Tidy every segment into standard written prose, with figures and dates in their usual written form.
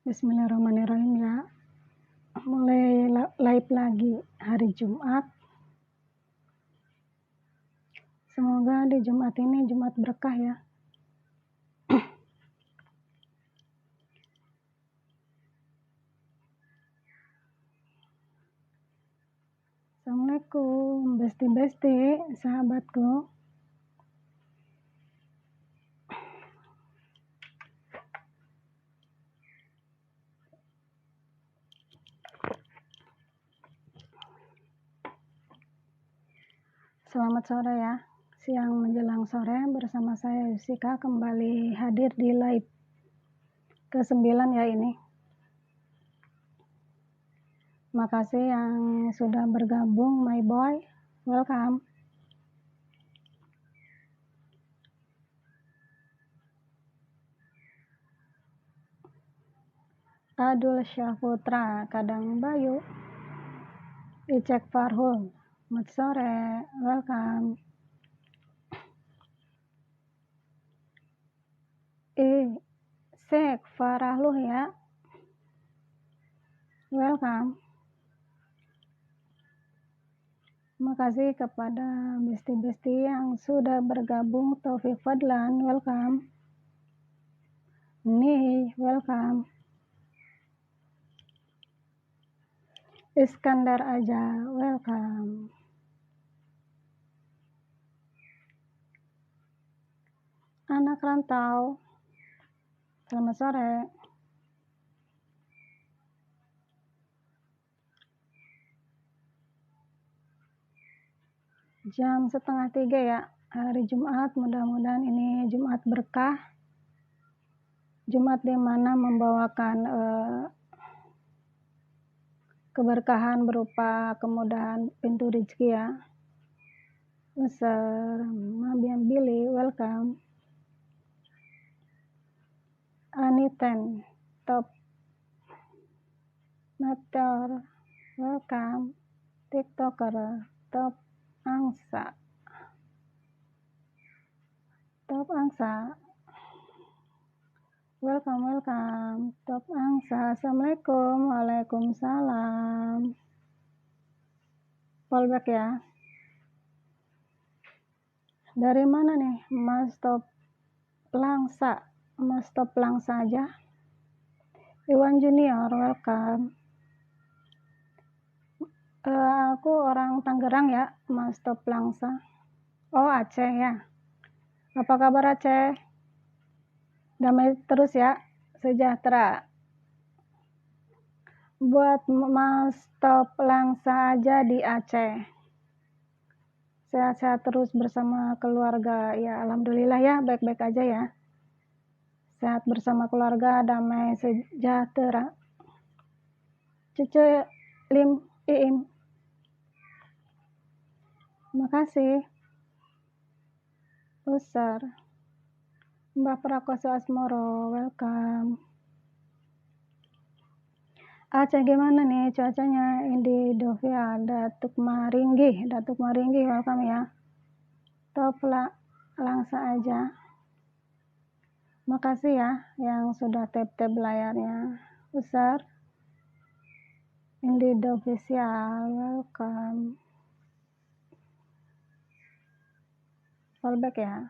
Bismillahirrahmanirrahim ya. Mulai live lagi hari Jumat. Semoga di Jumat ini Jumat berkah ya. Assalamualaikum besti-besti sahabatku. Selamat sore ya. Siang menjelang sore bersama saya Yusika kembali hadir di live ke-9 ya ini. Makasih yang sudah bergabung, my boy. Welcome. Adul Syahputra, Kadang Bayu, Icek Farhul, selamat sore, welcome. Icek Farahluh ya, welcome. Makasih kepada besti-besti yang sudah bergabung. Taufik Fadlan, welcome. Nih, welcome. Iskandar Aja, welcome. Anak rantau, selamat sore. Jam 2:30 ya, hari Jumat, mudah-mudahan ini Jumat berkah. Jumat di mana membawakan keberkahan berupa kemudahan pintu rezeki ya. Besar, Mabian Billy, welcome. Aniten, top Meteor, welcome. TikToker, top Angsa, welcome, top Angsa. Assalamualaikum, waalaikumsalam. Fallback ya. Dari mana nih, Mas Top Langsa? Mas Top Langsa aja. Iwan Junior, welcome. Aku orang Tangerang ya, Mas Top Langsa. Oh, Aceh ya. Apa kabar Aceh? Damai terus ya, sejahtera. Buat Mas Top Langsa aja di Aceh. Sehat-sehat terus bersama keluarga. Ya, alhamdulillah ya, baik-baik aja ya. Sehat bersama keluarga, damai sejahtera. Cucu Lim Iim. Makasih. Besar. Mbak Prakoso Asmoro, welcome. Aceh gimana nih cuacanya? Indi Dovia, Datuk Maringgi, welcome ya. Top Langsa aja. Makasih ya yang sudah tap-tap layarnya. Besar. Indi Dovia, welcome. Fallback ya.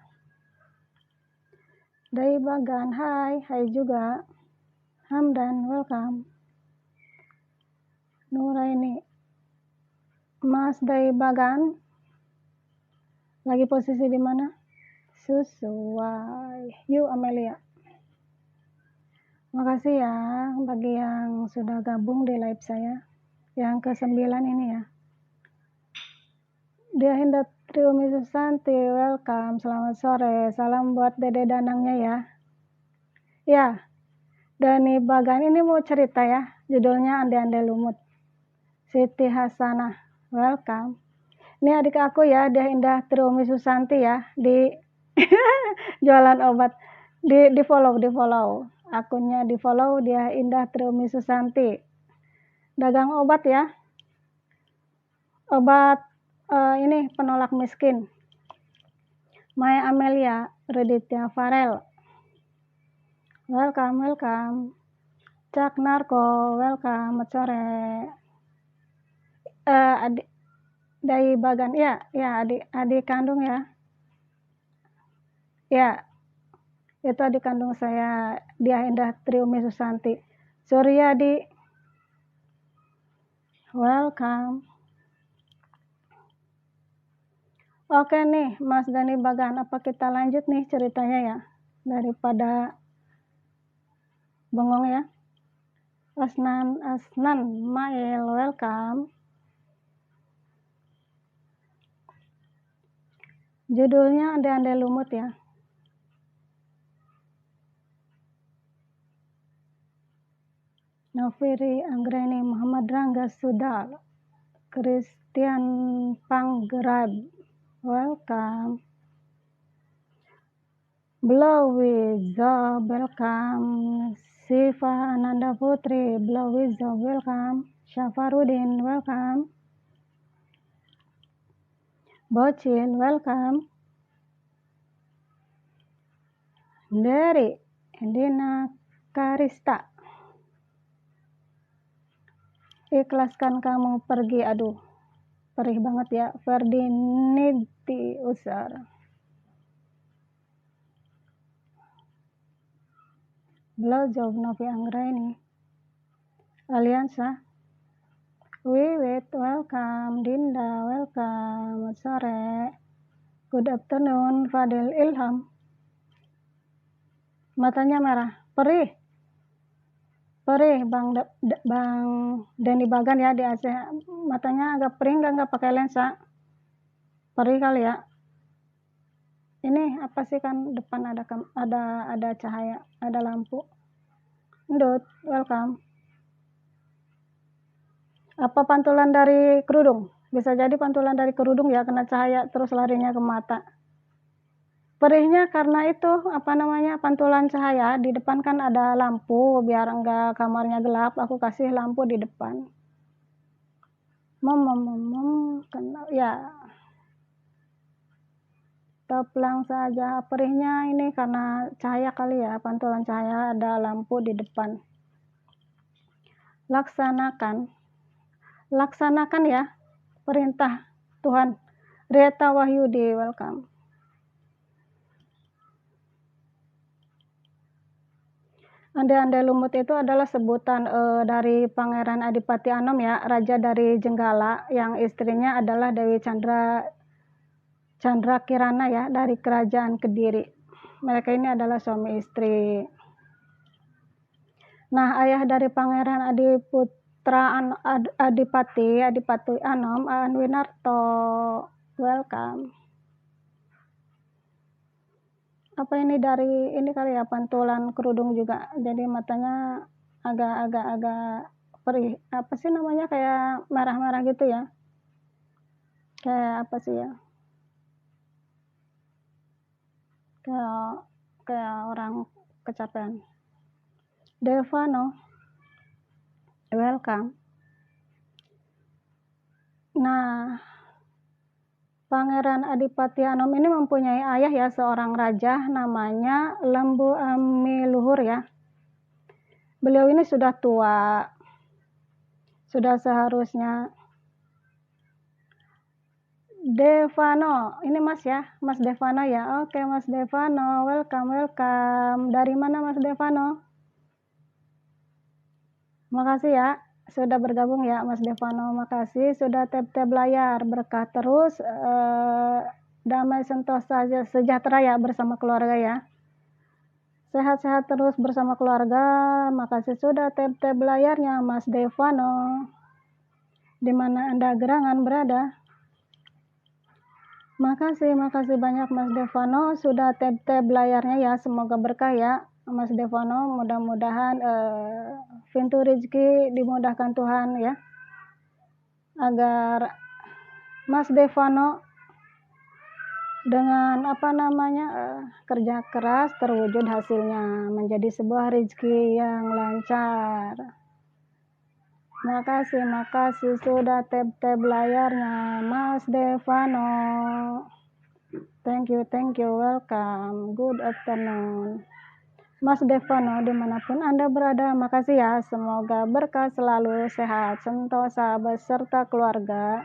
Dari Bagan, hai juga. Hamdan, welcome. Nuraini, Mas dari Bagan, lagi posisi di mana? Sesuai. Yuk Amelia. Makasih ya bagi yang sudah gabung di live saya. Yang ke-9 ini ya. Dia Hinda Triumi Susanti, welcome. Selamat sore. Salam buat Dede Danangnya ya. Ya, Dani Bagan ini mau cerita ya. Judulnya Ande-Ande Lumut. Siti Hasanah, welcome. Ini adik aku ya, dia Indah Triumi Susanti ya. Di jualan obat. Di follow. Akunnya di follow, dia Indah Triumi Susanti. Dagang obat ya. Obat ini penolak miskin. Maya Amelia, Reditya Farel. Welcome. Cak Narko, welcome, selamat sore. Adik dari Bagan, ya, adik kandung ya. Ya, itu adik kandung saya, Diah Indah Triumi Susanti. Suryadi, welcome. Oke nih, Mas Dani Bagan, apa kita lanjut nih ceritanya ya, daripada bengong ya. Asnan, Mail, welcome. Judulnya Ande-Ande Lumut ya. Noviri Anggreni, Muhammad Rangga Sudal, Christian Panggerab, welcome. Blowizo, welcome. Siva Ananda Putri, Blowizo, welcome. Syafarudin, welcome. Bocil, welcome. Dari Dina Karista, ikhlaskan kamu pergi, aduh perih banget ya. Ferdiniti Usar, Blowjob Novi Anggraini, Aliansa, Wiwit, welcome. Dinda, welcome. Sore, good afternoon. Fadil Ilham, matanya merah, perih Bang Dani Bagan ya, di Aceh, matanya agak perih, nggak pakai lensa, perih kali ya. Ini apa sih, kan depan ada cahaya, ada lampu. Ndut, welcome. Apa pantulan dari kerudung? Bisa jadi pantulan dari kerudung ya, kena cahaya terus larinya ke mata. Perihnya karena itu, pantulan cahaya. Di depan kan ada lampu, biar enggak kamarnya gelap, aku kasih lampu di depan. Ya. Toplang saja, perihnya ini karena cahaya kali ya, pantulan cahaya, ada lampu di depan. Laksanakan ya perintah Tuhan. Rieta Wahyudi, welcome. Ande-Ande Lumut itu adalah sebutan dari Pangeran Adipati Anom ya, raja dari Jenggala, yang istrinya adalah Dewi Chandra Kirana ya, dari kerajaan Kediri. Mereka ini adalah suami istri. Nah, ayah dari Pangeran Adipati Anom, Anwinarto, welcome. Apa ini dari ini kali ya, pantulan kerudung juga, jadi matanya agak perih. Apa sih namanya, kayak merah-merah gitu ya, kayak apa sih ya, kayak orang kecapean. Devano, welcome. Nah, Pangeran Adipati Anom ini mempunyai ayah ya, seorang raja namanya Lembu Ami Luhur ya. Beliau ini sudah tua, sudah seharusnya. Devano, ini Mas ya, Mas Devano ya. Oke, Mas Devano, welcome. Dari mana Mas Devano? Makasih ya, sudah bergabung ya Mas Devano, makasih sudah tap layar, berkah terus, damai sentosa sejahtera ya bersama keluarga ya, sehat-sehat terus bersama keluarga. Makasih sudah tap layarnya Mas Devano, dimana Anda gerangan berada. Makasih banyak Mas Devano sudah tap layarnya ya, semoga berkah ya Mas Devano, mudah-mudahan pintu rezeki dimudahkan Tuhan ya, agar Mas Devano dengan kerja keras terwujud hasilnya menjadi sebuah rezeki yang lancar. Makasih sudah tap layarnya Mas Devano. Thank you, welcome, good afternoon. Mas Devono dimanapun Anda berada, makasih ya. Semoga berkah selalu, sehat, sentosa beserta keluarga.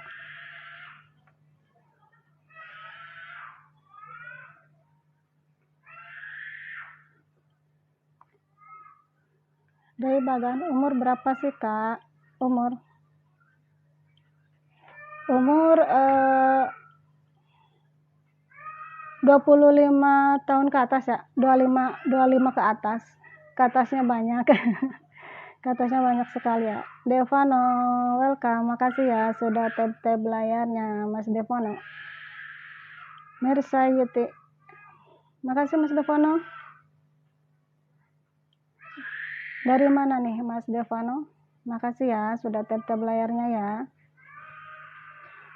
Dari bagan, umur berapa sih Kak? Umur 25 tahun ke atas ya, 25 ke atas. Ke atasnya banyak. Ke atasnya banyak sekali ya. Devano, welcome. Makasih ya sudah tap-tap layarnya Mas Devano. Mirsa Yuti. Makasih Mas Devano. Dari mana nih Mas Devano? Makasih ya sudah tap-tap layarnya ya.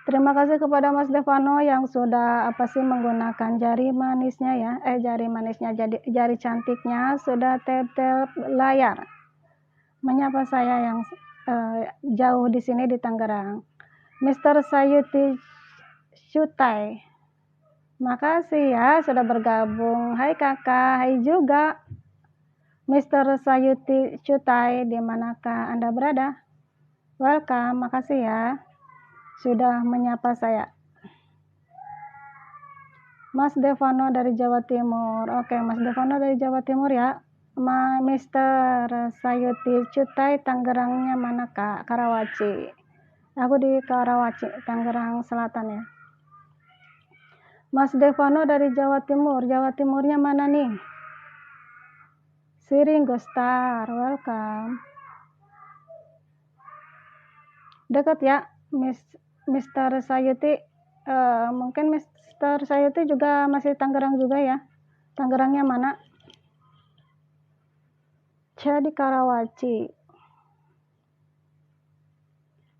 Terima kasih kepada Mas Devano yang sudah menggunakan jari manisnya ya, jari cantiknya sudah tap-tap layar, menyapa saya yang jauh di sini di Tangerang. Mr. Sayuti Syutai, makasih ya sudah bergabung. Hai kakak, hai juga Mr. Sayuti Syutai, di manakah Anda berada? Welcome, makasih ya sudah menyapa saya. Mas Devano dari Jawa Timur. Oke, Mas Devano dari Jawa Timur ya. Mr. Sayuti Cutai, Tangerangnya mana Kak? Karawaci. Aku di Karawaci, Tangerang Selatan ya. Mas Devano dari Jawa Timur. Jawa Timurnya mana nih? Siring Star, welcome. Dekat ya, Mr. Sayuti. Mungkin Mr. Sayuti juga masih Tangerang juga ya. Tangerangnya mana? Jadi Karawaci.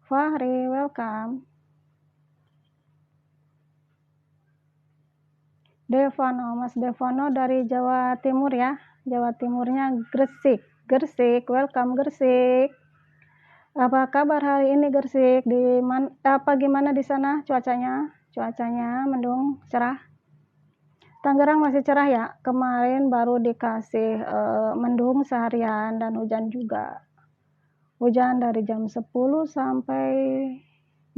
Fahri, welcome. Devano, Mas Devano dari Jawa Timur ya. Jawa Timurnya Gresik. Gresik, welcome Gresik. Apa kabar hari ini Gresik? Gimana di sana cuacanya? Cuacanya mendung, cerah. Tangerang masih cerah ya. Kemarin baru dikasih mendung seharian dan hujan juga. Hujan dari jam 10 sampai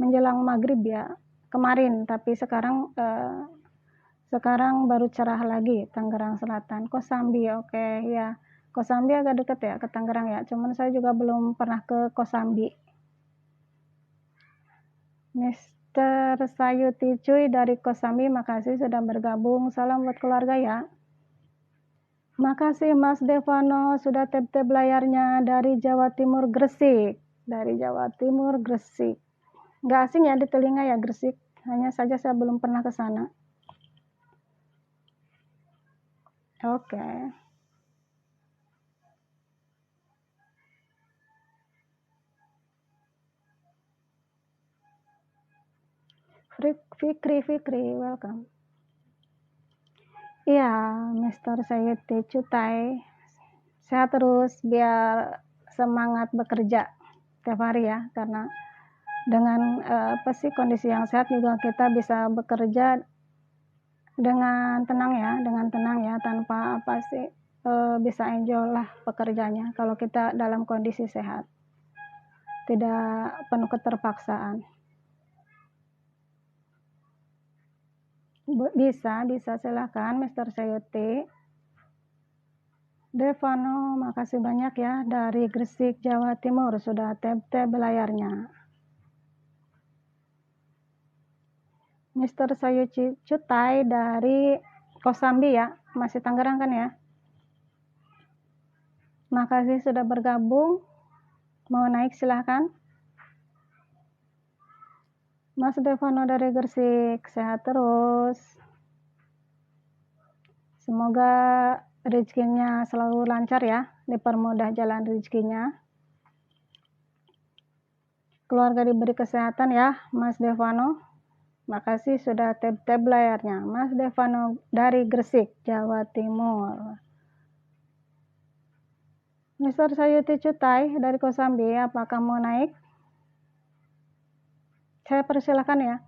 menjelang maghrib ya. Kemarin, tapi sekarang baru cerah lagi. Tangerang Selatan. Kosambi, oke ya. Kosambi agak dekat ya ke Tangerang ya. Cuman saya juga belum pernah ke Kosambi. Mr. Sayuti Cuy dari Kosambi, makasih sudah bergabung. Salam buat keluarga ya. Makasih Mas Devano sudah tap-tap layarnya dari Jawa Timur Gresik. Dari Jawa Timur Gresik. Nggak asing ya di telinga ya Gresik. Hanya saja saya belum pernah ke sana. Oke. Fikri, welcome. Iya, Mr. Sayuti Cutai. Sehat terus biar semangat bekerja tiap hari ya, karena dengan kondisi yang sehat juga kita bisa bekerja dengan tenang ya, tanpa bisa enjoy lah pekerjaannya kalau kita dalam kondisi sehat, tidak penuh keterpaksaan. Bisa silakan Mr. Sayuti. Devano, makasih banyak ya dari Gresik, Jawa Timur sudah tap-tap layarnya. Mr. Sayuti Cutai dari Kosambi ya, masih Tangerang kan ya. Makasih sudah bergabung. Mau naik silahkan. Mas Devano dari Gresik, sehat terus. Semoga rezekinya selalu lancar ya, dipermudah jalan rezekinya. Keluarga diberi kesehatan ya, Mas Devano. Makasih sudah tap-tap layarnya. Mas Devano dari Gresik, Jawa Timur. Mr. Sayuti Cutai dari Kosambi, apakah mau naik? Saya persilakan ya.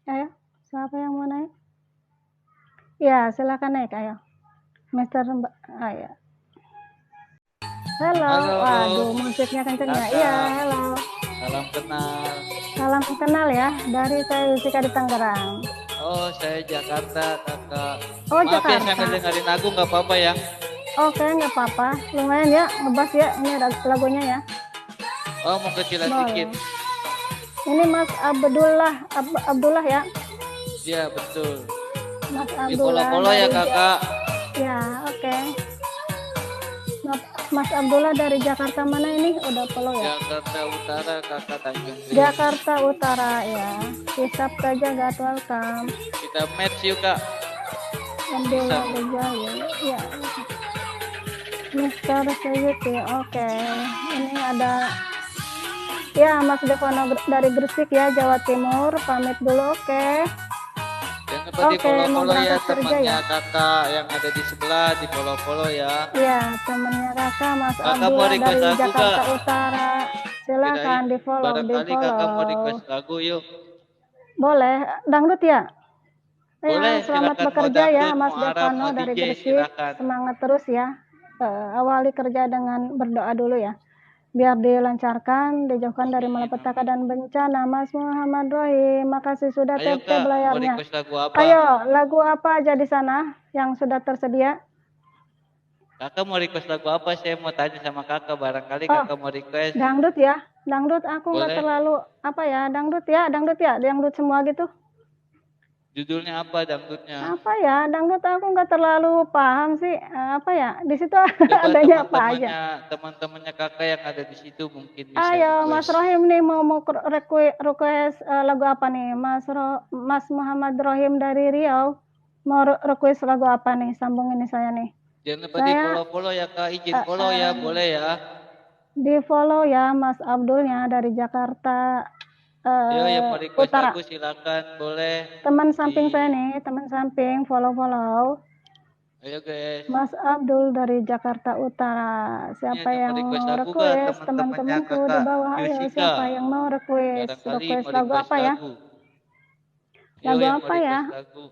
Ayo, siapa yang mau naik? Ya, silakan naik, ayo. Mister ayo. Halo, waduh Halo, musiknya kenceng ya. Iya, kakak. halo. Salam kenal. Salam kenal ya, dari saya Yusika di Tangerang. Oh, saya Jakarta, kakak. Oh, Maaf ya sambil Jakarta. dengerin lagu nggak apa-apa ya. Oke, nggak apa-apa. Lumayan ya, ngebas ya. Ini ada lagunya ya. Oh, mau kecilan dikit. Boleh. Ini Mas Abdullah, Abdullah ya. Iya, betul. Mas Di Abdullah polo-polo ya dari kakak. ya, oke. Mas Abdullah dari Jakarta mana ini? Udah follow ya? Jakarta Utara, kakak Tanjung Priok. Jakarta Utara ya. Hisap saja gak welcome. Kita match yuk kak. Abdullah Ghazali ya. Mister Sayuti, oke. Ini ada ya Mas Devono dari Gresik ya, Jawa Timur. Pamit dulu, oke. Jangan lupa di Oke, mau polo-polo ya berangkat kerja temannya ya? kakak yang ada di sebelah di polo-polo ya. Iya, temannya kakak Mas Kakak mau Abdullah request dari lagu Jakarta kak? Utara. Silakan Kirain di follow, di barangkali kakak mau follow. request lagu yuk. Boleh, dangdut ya? Boleh, Ya, selamat silakan mau bekerja ya dangdut, Mas mau Arab, Devano mau dari DJ, Gresik. silakan. Semangat terus ya. Awali kerja dengan berdoa dulu ya. Biar dilancarkan, dijauhkan dari Amin, malapetaka amin. dan bencana. Mas Muhammad Rohim, makasih sudah Ayo tap-tap kak, mau layarnya. request lagu apa? Ayo, lagu apa aja di sana yang sudah tersedia? Kakak mau request lagu apa? Saya mau tanya sama kakak, barangkali Oh, kakak mau request. dangdut ya. Dangdut aku nggak Boleh? terlalu apa ya, dangdut ya, dangdut semua gitu. Judulnya apa dangdutnya? Apa ya, dangdut aku nggak terlalu paham sih. Apa ya, di situ Coba adanya apa aja. teman-temannya kakak yang ada di situ mungkin bisa Ayo, Mas request. Rohim nih mau request lagu apa nih? Mas Muhammad Rohim dari Riau mau request lagu apa nih? Sambung ini saya nih. Jangan lupa di Saya follow-follow ya kak, izin uh, follow ya, uh, boleh ya. di follow ya Mas Abdulnya dari Jakarta Yo yang mau request Utara. lagu silakan, boleh. Teman Di samping saya nih, teman samping follow. Ayo guys. Mas Abdul dari Jakarta Utara. Ini Siapa ada mau yang request mau lagu gak request? teman-temannya Teman-temanku di kakak bawah. Ayo, Yusika? siapa yang mau request? Barangkali Request mau lagu request apa ya? lagu. Yo Lagu yang mau apa ya? request lagu.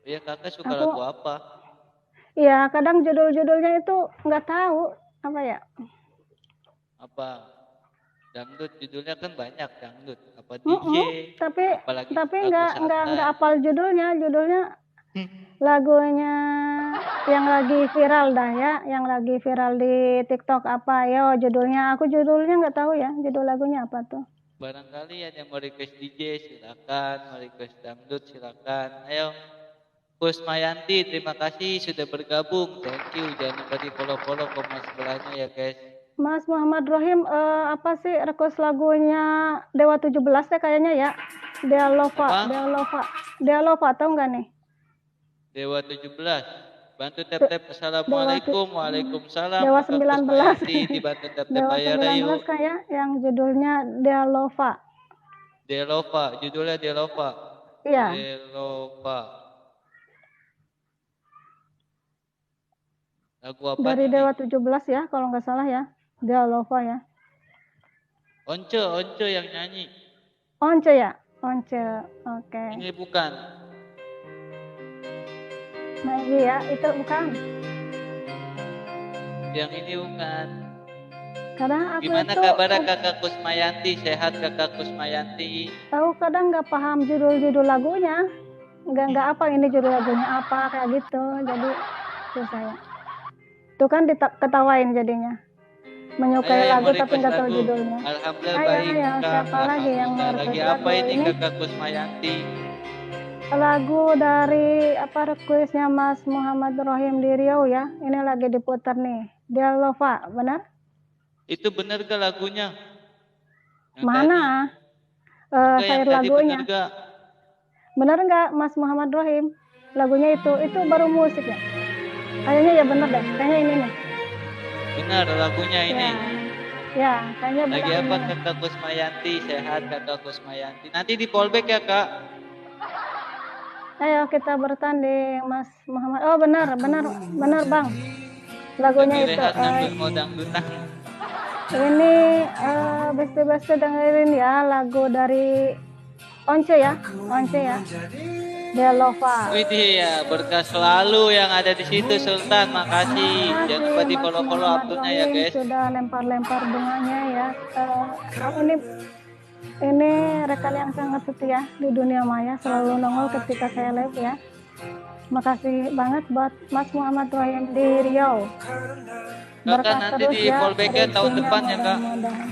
Ya kakak suka Aku, lagu apa? ya kadang judul-judulnya itu nggak tahu apa ya. Apa? Dangdut judulnya kan banyak dangdut. Apa DJ? Tapi Apalagi lagu nggak santai. apal judulnya. Judulnya lagunya yang lagi viral dah ya, yang lagi viral di TikTok apa ya judulnya. Aku judulnya nggak tahu ya, judul lagunya apa tuh. Barangkali ada yang mau request DJ silakan, mau request dangdut silakan. Ayo. Kusmayanti, terima kasih sudah bergabung. Thank you. Jangan lupa di follow-follow komen sebelahnya ya guys. Mas Muhammad Rohim apa sih request lagunya Dewa 17 deh kayaknya ya. Dea Lova tahu nggak nih? Dewa 17. Bantu tap-tap. Assalamualaikum. Waalaikumsalam. Dewa Kakak 19. Kusmayanti dibantu tap-tap Dewa layar 19 yuk. kayak yang judulnya Dea Lova. Delova, judulnya Delova. Iya. Delova. Lagu apa Dari ini? Dewa 17 ya, kalau nggak salah ya. Dea Lova ya. Once yang nyanyi. Once ya? Once, oke. Ini bukan. Nah iya, itu bukan. Yang ini bukan. Kadang aku Gimana itu kabar kakak Kusmayanti? Sehat kakak Kusmayanti? tahu kadang nggak paham judul-judul lagunya. Nggak apa ini judul lagunya apa kayak gitu. Jadi itu saya. Itu kan ketawain jadinya. Menyukai lagu tapi nggak tahu judulnya. Alhamdulillah baik kak. Siapa lagi yang mau lagi request apa lagu ini kakak Kusmayanti? Lagu dari apa requestnya Mas Muhammad Rohim di Riau ya. Ini lagi diputar nih. Dia Lova, benar? Itu benar gak lagunya? Yang Mana? File lagunya. Benar nggak Mas Muhammad Rohim? Lagunya itu baru musik ya? Kayaknya ya benar deh. Kayaknya ini nih. Benar lagunya ini. Ya, kayaknya benar. Lagi apa kakak Kusmayanti? Sehat kakak Kusmayanti. Nanti di fallback ya kak. Ayo kita bertanding Mas Muhammad. Oh benar bang. Lagunya lagi itu. Sambil mau dangdutan. Ini besti dengerin ya lagu dari Once ya, Once ya. Delova. Widih ya, berkah selalu yang ada di situ Sultan. Makasih. Jangan lupa di Mas follow-follow Muhammad akunnya ya Rahim guys. sudah lempar-lempar bunganya ya. Ini rekan yang sangat setia di dunia maya, selalu nongol ketika saya live ya. Makasih banget buat Mas Muhammad Rahim di Riau. Kakak nanti terus di ya, fallback-nya tahun rezekinya depan ya kak. mudah-mudahan.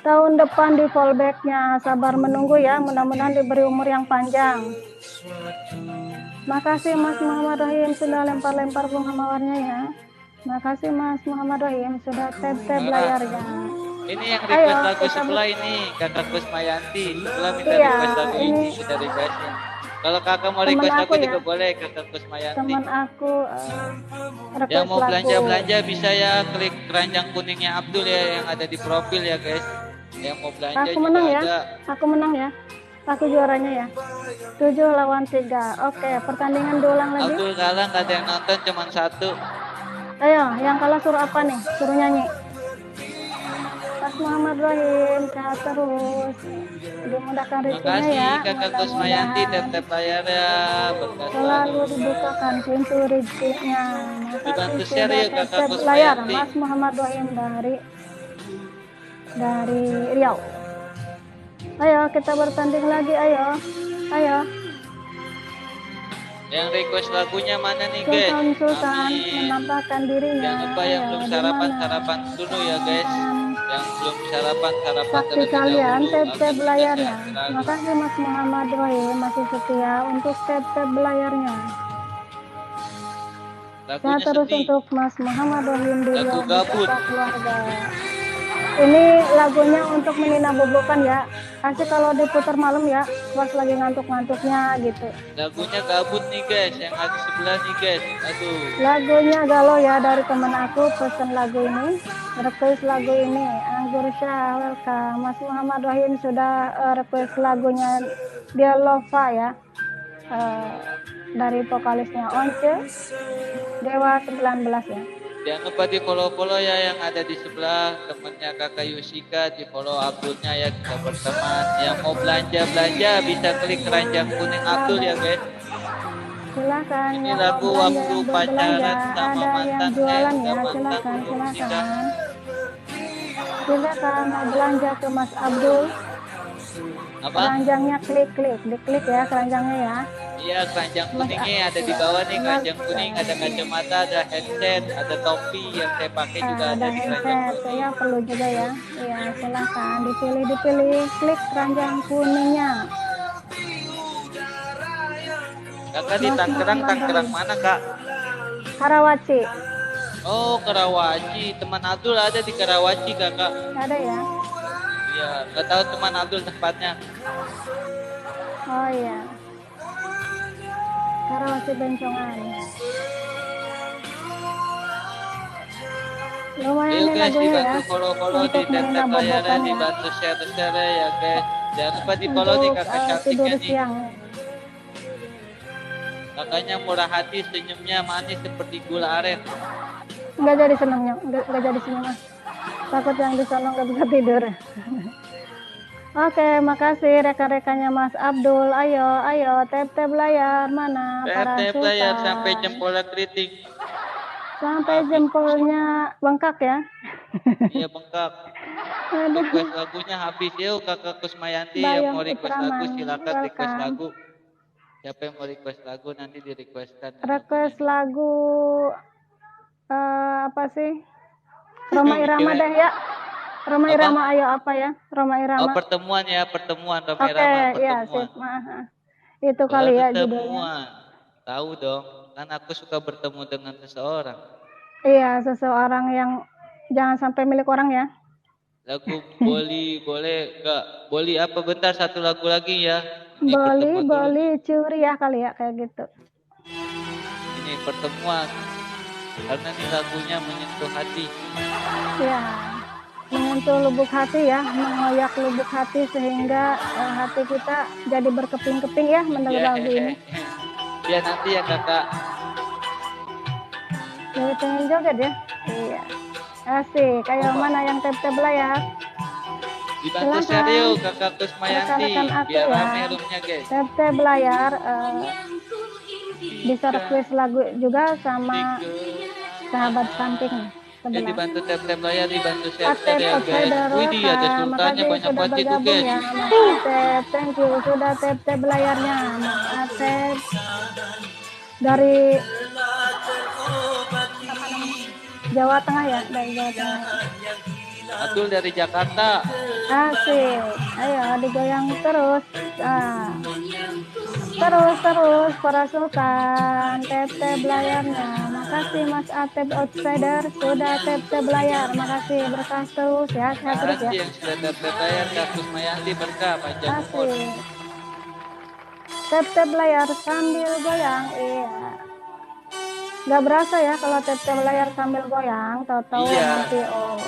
Tahun depan di fallback-nya, sabar menunggu ya, mudah-mudahan diberi umur yang panjang. Makasih Mas Muhammad Rahim sudah lempar-lempar bunga mawarnya ya. Makasih Mas Muhammad Rahim sudah tap-tap layarnya. Ini yang request lagu sebelah ini, Kakak Kusmayanti. Sebelah minta request lagu ini, sudah requestnya. Kalau kakak mau request lagu juga boleh, Kakak Kusmayanti. Teman aku yang mau belanja-belanja bisa ya, klik keranjang kuningnya Abdul ya, yang ada di profil ya guys. Yang mau belanja aku juga menang ada. Ya. Aku menang ya. Aku juaranya ya. 7 lawan 3. Oke, pertandingan diulang lagi. Abdul kalah, nggak ada yang nonton, cuma 1. Ayo, yang kalah suruh apa nih? Suruh nyanyi. Mas Muhammad Rahim, sehat terus. Dimudahkan rezekinya ya. Makasih Kakak Kusmayanti, tap-tap layar ya. Berkah selalu dibukakan pintu rezekinya. Dibantu share ya Kakak Kusmayanti. Layar Mas Muhammad Rahim dari Riau. Ayo kita bertanding lagi, ayo. Yang request lagunya mana nih guys? Sultan menampakkan dirinya. Jangan lupa yang belum sarapan dulu ya guys. Yang belum sarapan terlebih kalian tap layarnya. Makasih Mas Muhammad Rahim masih setia untuk tap layarnya. Saya terus untuk Mas Muhammad Rahim di Riau keluarga. Ini lagunya untuk menina bobokan ya. Asik kalau diputar malam ya, pas lagi ngantuk-ngantuknya gitu. Lagunya gabut nih guys, yang ada sebelah nih guys. Aduh. Lagunya galau ya dari teman aku, pesen lagu ini, request lagu ini. Anggur Syah, welcome. Mas Muhammad Rahim sudah request lagunya Dia Lova ya. Dari vokalisnya Once Dewa 19 ya. Jangan lupa di follow ya yang ada di sebelah temennya kakak Yusika, di follow Abdulnya ya, kita berteman. Yang mau belanja bisa klik keranjang kuning Abdul ya guys. Silakan. Ini lagu waktu pacaran sama mantan jualan ya, silakan. Silakan mau belanja ke Mas Abdul. Apa? Keranjangnya diklik ya keranjangnya ya. Iya, keranjang kuningnya ada di bawah nih, keranjang kuning, ada kacamata, ada headset, ada topi yang saya pakai juga ada di keranjang kuning. Ya perlu juga ya. Iya, silakan dipilih, klik keranjang kuningnya. Kakak di Tangerang mana kak? Karawaci. Oh, Karawaci. Teman Abdul ada di Karawaci kakak. Ada ya? Iya, nggak tahu teman Abdul tempatnya. Oh iya. Karawaci Bencongan. Lumayan nih lagunya ya. Follow di tap layarnya, dibantu share ya guys. Jangan lupa di follow nih kakak cantiknya nih. Kakaknya murah hati, senyumnya manis seperti gula aren. Nggak jadi senangnya, nggak jadi senyum mas. Takut yang di sana nggak bisa tidur. Oke, makasih rekan-rekannya Mas Abdul. Ayo, tap layar mana? Tap layar sampai jempolnya keriting. Sampai jempolnya bengkak ya? Iya bengkak. Request lagunya habis. Yuk kakak Kusmayanti yang mau request lagu silakan request lagu. Siapa yang mau request lagu nanti di requestkan. Request lagu apa sih? Roma Irama deh ya. Roma Irama ayo apa ya? Roma Irama. Oh pertemuan Roma Irama. Iya sip. Itu kali ya judulnya. Tahu dong, kan aku suka bertemu dengan seseorang. Iya, seseorang yang jangan sampai milik orang ya. Lagu boleh enggak? Boleh apa bentar satu lagu lagi ya. Boleh curi ya kali ya kayak gitu. Ini pertemuan. Karena ini lagunya menyentuh hati. Iya. Menyentuh lubuk hati ya, mengoyak lubuk hati sehingga hati kita jadi berkeping-keping ya mendengar lagu ini. Ya nanti ya kakak. Jadi pengen joget ya? Iya. Asik, kayak mana yang tap layar? Dibantu Silakan share yuk Kakak Kusmayanti rekan-rekan aku biar ya. rame roomnya guys. Tap-tap layar, bisa request lagu juga sama sahabat samping sebelah. Dibantu tap-tap layar, dibantu share Atep ya guys. Outsider Widih ada welcome, sultannya makasih banyak sudah banget itu bergabung guys. ya Mas Atep, thank you sudah tap-tap layarnya Mas Atep dari apa namanya? Jawa Tengah ya, dari Jawa Tengah. Abdul dari Jakarta. Asik, ayo digoyang terus. Terus para sultan, tap-tap layarnya. Makasih Mas Atep Outsider sudah tap-tap layar. Makasih berkah terus ya, sehat terus ya. Makasih yang sudah tap-tap layar Kak Kusmayanti berkah panjang umur. Asik. Tap-tap layar sambil goyang, iya. Nggak berasa ya kalau tap-tap layar sambil goyang, tahu-tahu Iya. nanti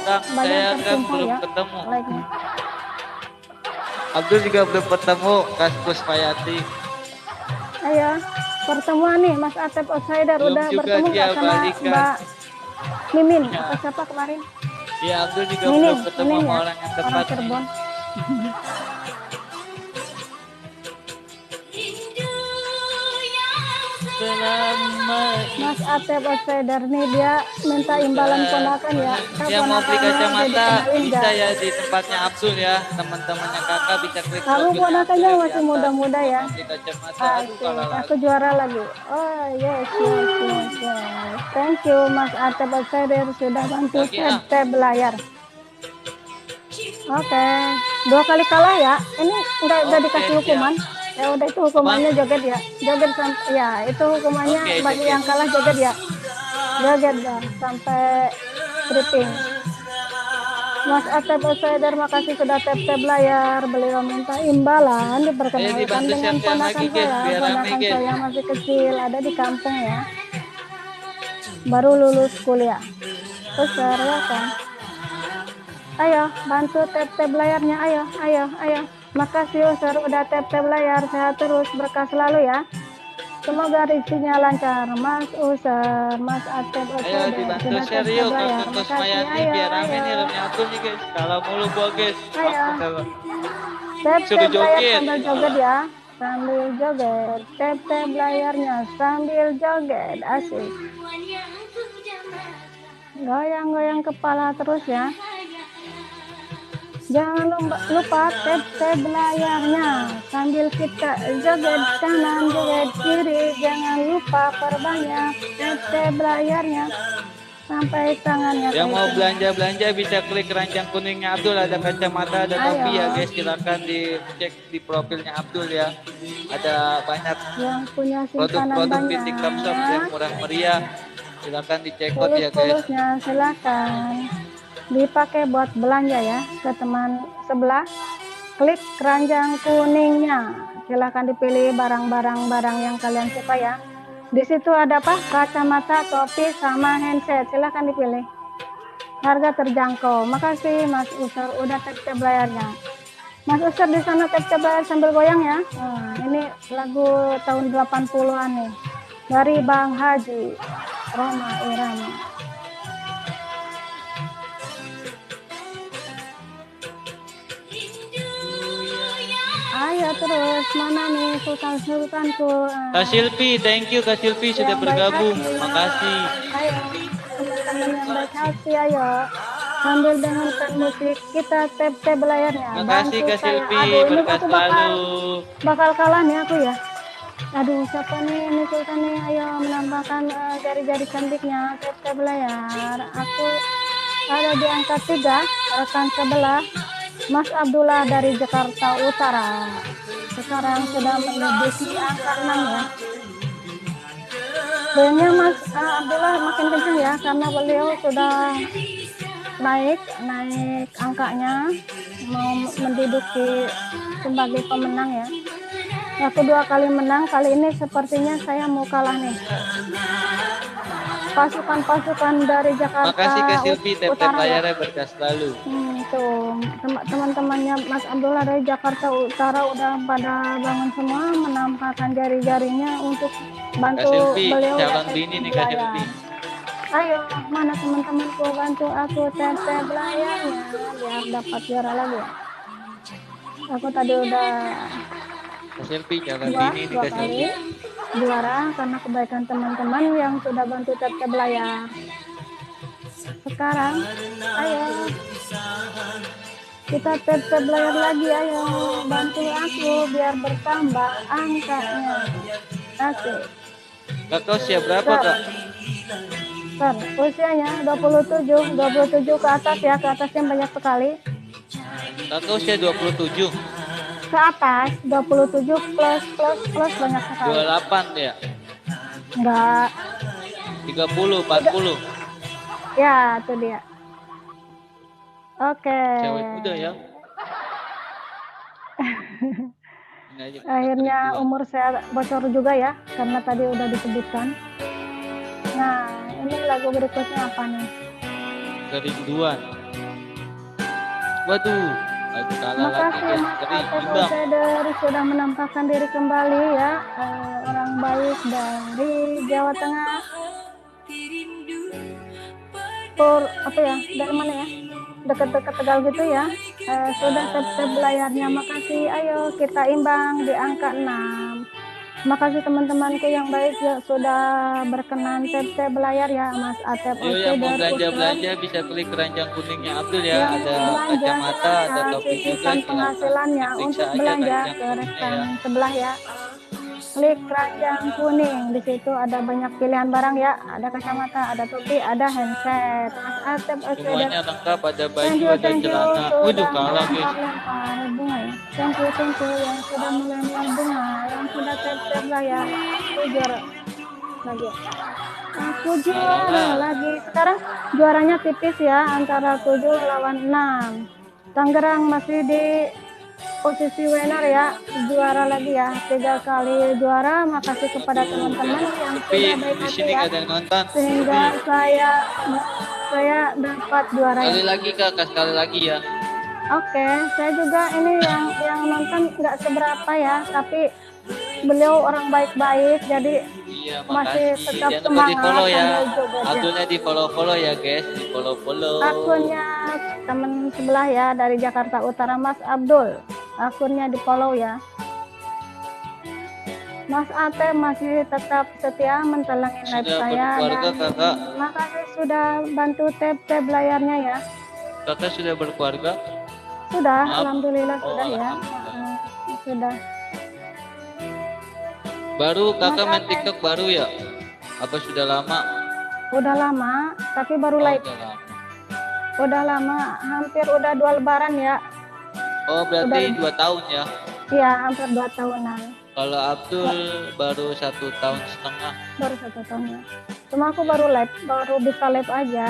Kang, banyak saya kan terkumpul belum ya. ketemu. Like-nya. Abdul juga belum ketemu Kak Kusmayanti. Ayo, pertemuan nih Mas Atep Outsider Belum udah juga bertemu dia nggak sama balikan. Mbak Mimin? Ya. Apa siapa kemarin? Iya Abdul juga Mimin, belum ketemu Mimin sama ya, orang yang orang tepat. Cirebon. Mas Atep Outsider nih dia minta imbalan ponakan ya. Dia mau beli kacamata bisa gak? ya di tempatnya Abdul ya. Teman-temannya kakak bisa klik Kamu profilnya ponakannya Abdul masih di atas. muda-muda ya. Mau beli kacamata, aduh Asik, kalah lagi. aku juara lagi. Oh yes. Thank you Mas Atep Outsider sudah bantu tap layar. Oke, 2 kali kalah ya. Ini nggak dikasih hukuman. Ya udah itu hukumannya joget ya. Joget sampai ya itu hukumannya bagi yang kalah joget ya. Joget ya sampai tripping. Mas Atep Outsider makasih sudah tap-tap layar. Beliau minta imbalan diperkenalkan dengan ponakan saya. Ponakan saya masih kecil, ada di kampung ya. Baru lulus kuliah. Terus welcome. Ayo bantu tap-tap layarnya, ayo. Makasih User udah tap-tap layar, sehat terus, berkah selalu ya. Semoga rezekinya lancar, Mas User, Mas Atep Ayo dibantu share yuk Kak Kusmayanti biar rame nih roomnya Abdul nih guys. Kalau mulu gua guys. Ayo. Tap-tap layar sambil joget ya. Sambil joget, tap-tap layarnya sambil joget, asik. Goyang-goyang kepala terus ya. Jangan lupa tap-tap layarnya sambil kita joget kanan, joget kiri. Jangan lupa perbanyak tap-tap layarnya sampai tangannya. Yang mau belanja bisa klik keranjang kuningnya Abdul, ada kacamata, ada topi ya guys. Silakan dicek di profilnya Abdul ya. Ada banyak yang punya produk-produk di TikTok Shop yang murah meriah. Silakan dicek out ya guys. Pulusnya silakan dipakai buat belanja ya ke teman sebelah. Klik keranjang kuningnya, silakan dipilih barang yang kalian suka ya. Di situ ada apa? Kacamata, topi, sama handset. Silakan dipilih. Harga terjangkau. Makasih Mas User udah tap-tap layarnya. Mas User di sana tap-tap layar sambil goyang ya. Nah, ini lagu tahun 80-an nih. Dari Bang Haji Roma Irama. Ayo terus, mana nih sultanku? Kak Silvi, thank you Kak Silvi sudah bergabung. Makasih. Ayo, teman-teman yang baik hati, ayo. Sambil dengarkan musik, kita tap-tap layarnya. Makasih Kak Silvi, berkah selalu. Bakal kalah nih aku ya. Aduh, siapa nih? Ini sultan nih, ayo menampakkan jari-jari cantiknya. Tap-tap layar. Aku ada di angka 3, rekan sebelah. Mas Abdullah dari Jakarta Utara sekarang sudah menduduki angka 6 ya. Kayaknya Mas Abdullah makin kencang ya karena beliau sudah naik angkanya, mau menduduki sebagai pemenang ya. Aku 2 kali menang, kali ini sepertinya saya mau kalah nih. Pasukan dari Jakarta Makasih Kak Silvi, tap-tap Utara layarnya berkah selalu. Tuh teman-temannya Mas Abdullah dari Jakarta Utara udah pada bangun semua, menampakkan jari-jarinya untuk bantu beliau. Cabang bini nih Kak Silvi. Ayo, mana teman-temanku bantu aku tap-tap layarnya biar dapat juara lagi ya. Aku tadi udah selfie jalan dua ini dua dikasih kali selfie. juara karena kebaikan teman-teman yang sudah bantu tap-tap layar. Sekarang, ayo kita tap-tap layar lagi, ayo bantu aku biar bertambah angkanya. Asik. Kakak usia berapa kak? Ter, usianya 27 ke atas ya, ke atasnya banyak sekali. Kakak usia 27. Ke atas 27 plus banyak sekali. 28 ya? Enggak. 30, 40. Ya, itu dia. Oke. Cewek muda ya. Ini aja Akhirnya kerinduan. umur saya bocor juga ya, karena tadi udah disebutkan. Nah, ini lagu berikutnya apa nih? Kerinduan. Waduh, lagi kalah lagi Makasih guys. Mas Kering, Atep imbang. Outsider sudah menampakkan diri kembali ya, orang baik dari Jawa Tengah. Apa ya? Dari mana ya? Dekat-dekat Tegal gitu ya. Sudah tap-tap layarnya. Makasih. Ayo kita imbang di angka 6. Makasih teman-temanku yang baik ya, sudah berkenan tap-tap layar ya, Mas Atep Yo yang mau Outsider. belanja-belanja bisa klik keranjang kuningnya Abdul ya. Yang Ada belanja kacamata, ada silahkan topi juga. sisihkan Silakan penghasilannya diperiksa untuk aja belanja keranjang ke kuningnya rekening ya. sebelah ya. Klik keranjang kuning, di situ ada banyak pilihan barang ya, ada kacamata, ada topi, ada handset. Mas Atep Outsider, Semuanya lengkap, ada thank baju, you ada celana. sudah Waduh, kalah guys. melempar bunga ya. Thank you yang sudah melempar bunga, yang sudah tap-tap layar. Aku juara lagi. Aku juara lagi. Sekarang juaranya tipis ya, antara 7 lawan 6. Tangerang masih di posisi winner ya, juara lagi ya, 3 kali juara. Makasih kepada teman-teman yang Tapi sudah baik di hati sini ya, gak ada yang nonton. sehingga saya dapat juara ya. Sekali lagi kakak, sekali lagi ya. Oke, saya juga ini yang nonton nggak seberapa ya, tapi beliau orang baik-baik, jadi Iya, masih makasih. tetap Jangan lupa di follow semangat ya. sambil joget ya. Abdulnya di follow ya guys, di follow. Akunnya teman sebelah ya, dari Jakarta Utara, Mas Abdul. Akunnya di follow ya. Mas Ate masih tetap setia mentelengin live Sudah saya, berkeluarga dan kakak? makasih sudah bantu tap-tap layarnya ya. Kakak sudah berkeluarga? Sudah, Maaf. alhamdulillah Oh, sudah ya. alhamdulillah. Sudah. Baru kakak Mas main Ate. TikTok baru ya? Apa sudah lama? Udah lama, tapi baru Oh, live. udah lama. Udah lama, hampir udah 2 lebaran ya. Oh, berarti 2 tahun ya? Iya, hampir 2 tahunan. Kalau Abdul baru 1 tahun setengah. Baru 1 tahun ya. Cuma aku baru bisa live aja.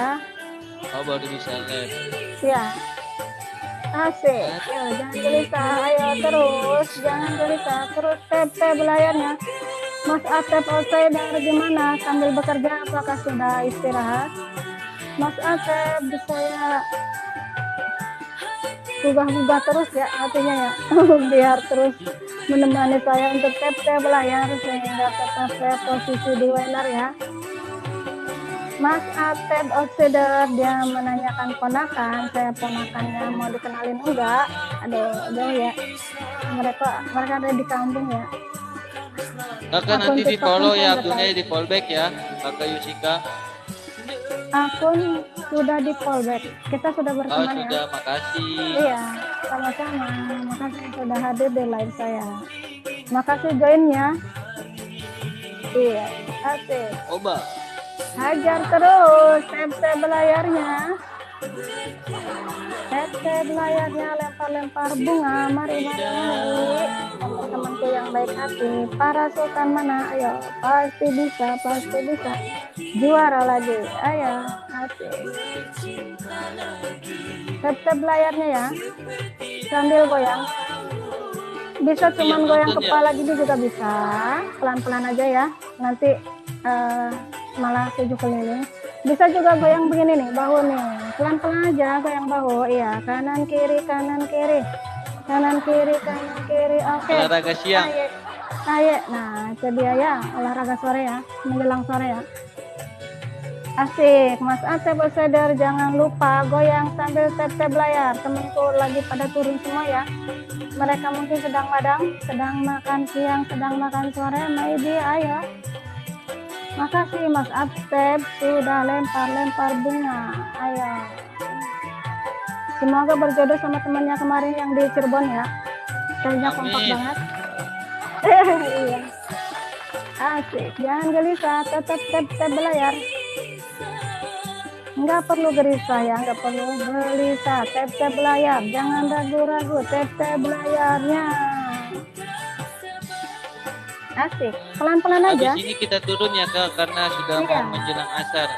Oh, baru bisa live. Ya. Asik. Ya, jangan gelisah. Ayo terus, jangan gelisah. Terus tap layarnya. Mas Atep Outsider gimana? Sambil bekerja apakah sudah istirahat? Mas Atep, saya gugah-gugah terus ya hatinya ya. Biar terus menemani saya untuk tap layar sehingga tetap saya posisi di winner ya. Mas Atep Outsider, dia menanyakan ponakan, saya ponakannya, mau dikenalin enggak? Aduh, jauh ya. Mereka ada di kampung ya. Kakak nanti di follow ya, Abdulnya di follow back ya, Kakak Yusika. Akun sudah di fallback. Kita sudah berteman ya. Sudah, makasih. Iya, sama-sama. Makasih sudah hadir di live saya. Makasih joinnya. Iya, asik. Oba. Hajar terus, tap layarnya. Tap layarnya, lempar bunga. Mari. Teman-temanku yang baik hati, para sultan mana? Ayo, pasti bisa. Juara lagi, ayo, asik. Tap layarnya ya, sambil goyang. Bisa cuman goyang kepala gini juga bisa, pelan-pelan aja ya. Nanti malah 7 keliling. Bisa juga goyang begini nih, bahu nih, pelan-pelan aja goyang bahu. Iya, kanan kiri. Oke. Olahraga siang. Ayo. Nah, itu dia ya, olahraga sore ya, menjelang sore ya. Asik, Mas Atep Outsider, jangan lupa goyang sambil tap-tap layar. Temanku lagi pada turun semua ya. Mereka mungkin sedang makan siang, sedang makan sore. Maybe, ayo. Makasih Mas Atep sudah lempar-lempar bunga. Ayo. Semoga berjodoh sama temannya kemarin yang di Cirebon ya. Kayaknya kompak Amin. banget. Iya. Asik, jangan gelisah, tetap tap-tap layar. Nggak perlu gelisah ya, nggak perlu gelisah. Tap-tap layar, jangan ragu-ragu. Tap-tap layarnya. Asik, pelan-pelan Habis aja. ini kita turun ya Kak, karena sudah Iya. mau menjelang asar.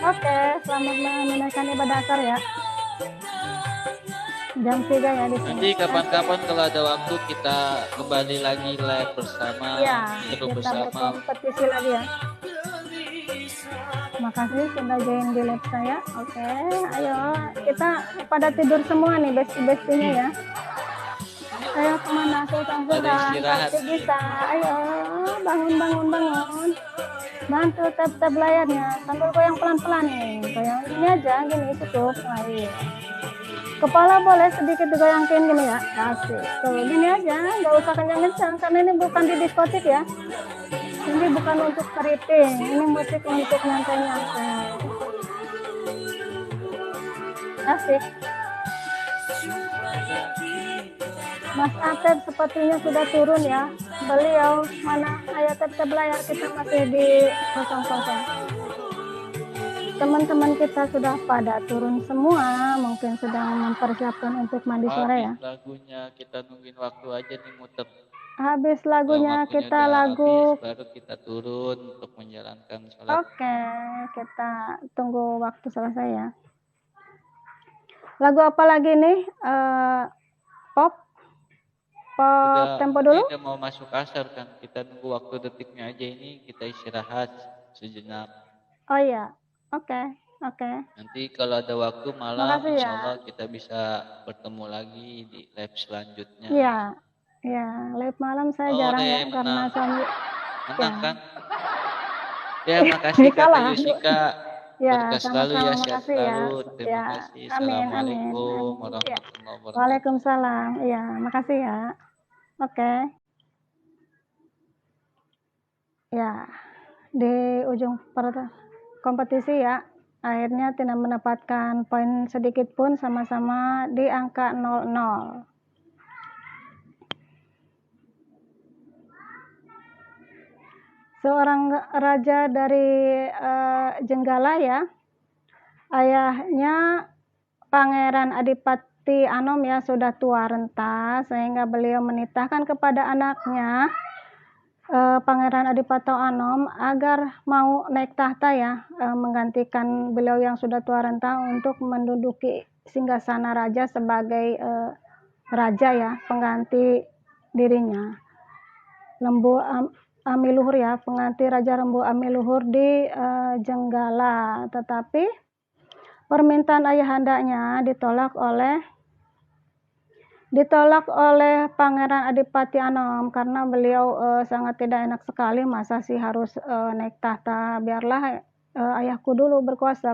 Oke, selamat menunaikan ibadah asar ya. Jam 3 ya di sini. Nanti kapan-kapan kalau ada waktu kita kembali lagi live bersama, Iya, seru kita bersama. berkompetisi lagi ya. Makasih sudah join di live saya. Oke, ayo kita pada tidur semua nih besti-bestinya ya. Ayo kemana Sultan Pada Sudan, istirahat. pasti bisa. Ayo bangun. Bantu tap-tap layarnya sambil goyang pelan-pelan nih. Goyang ini aja, gini cukup. Ayo. Kepala boleh sedikit digoyangin gini ya. Asik. Tuh, gini aja, nggak usah kencang-kencang karena ini bukan di diskotik ya. Ini bukan untuk keriting, ini musik untuk nyantai-nyantai. Asik. Mas Atep sepertinya sudah turun ya. Beliau mana? Ayo tap-tap layar, kita masih di 00. Teman-teman kita sudah pada turun semua, mungkin sedang mempersiapkan untuk mandi sore ya. Habis lagunya kita nungguin waktu aja nih muter. Habis Kalau lagunya waktunya kita udah lagu. habis, baru kita turun untuk menjalankan sholat. Oke, kita tunggu waktu selesai ya. Lagu apa lagi nih? Pop tempo dulu. Udah mau masuk asar kan, kita nunggu waktu detiknya aja ini, kita istirahat sejenak. Oh iya, oke. Nanti kalau ada waktu malam, Makasih insya ya. Allah kita bisa bertemu lagi di live selanjutnya. Iya, live malam saya Oh, jarang ya, menang. karena suami. Menang Ya. kan? Ya, makasih Kakak Kalah. Yusika. Ya, Berkah selalu ya, sama-sama, sehat makasih ya. selalu. Terima Ya, kasih. amin. Assalamualaikum Ya. warahmatullahi wabarakatuh. Waalaikumsalam. Iya, makasih ya. Oke. Ya, di ujung kompetisi ya, akhirnya tidak mendapatkan poin sedikit pun, sama-sama di angka 0-0. Seorang raja dari Jenggala ya, ayahnya Pangeran Adipati Anom ya sudah tua renta, sehingga beliau menitahkan kepada anaknya Pangeran Adipati Anom agar mau naik tahta ya, menggantikan beliau yang sudah tua renta untuk menduduki singgasana raja sebagai raja ya, pengganti dirinya. Lembu Amiluhur ya, pengganti Raja Lembu Amiluhur di Jenggala. Tetapi permintaan ayahandanya ditolak oleh Pangeran Adipati Anom karena beliau sangat tidak enak sekali, masa sih harus naik tahta, biarlah ayahku dulu berkuasa,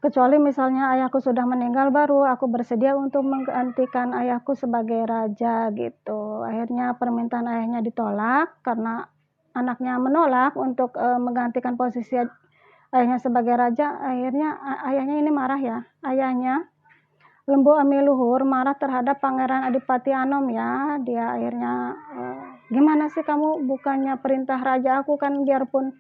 kecuali misalnya ayahku sudah meninggal baru aku bersedia untuk menggantikan ayahku sebagai raja gitu. Akhirnya permintaan ayahnya ditolak karena anaknya menolak untuk menggantikan posisi ayahnya sebagai raja. Akhirnya ayahnya ini marah ya, ayahnya Lembu Amiluhur marah terhadap Pangeran Adipati Anom ya. Dia akhirnya gimana sih kamu, bukannya perintah raja aku kan, biarpun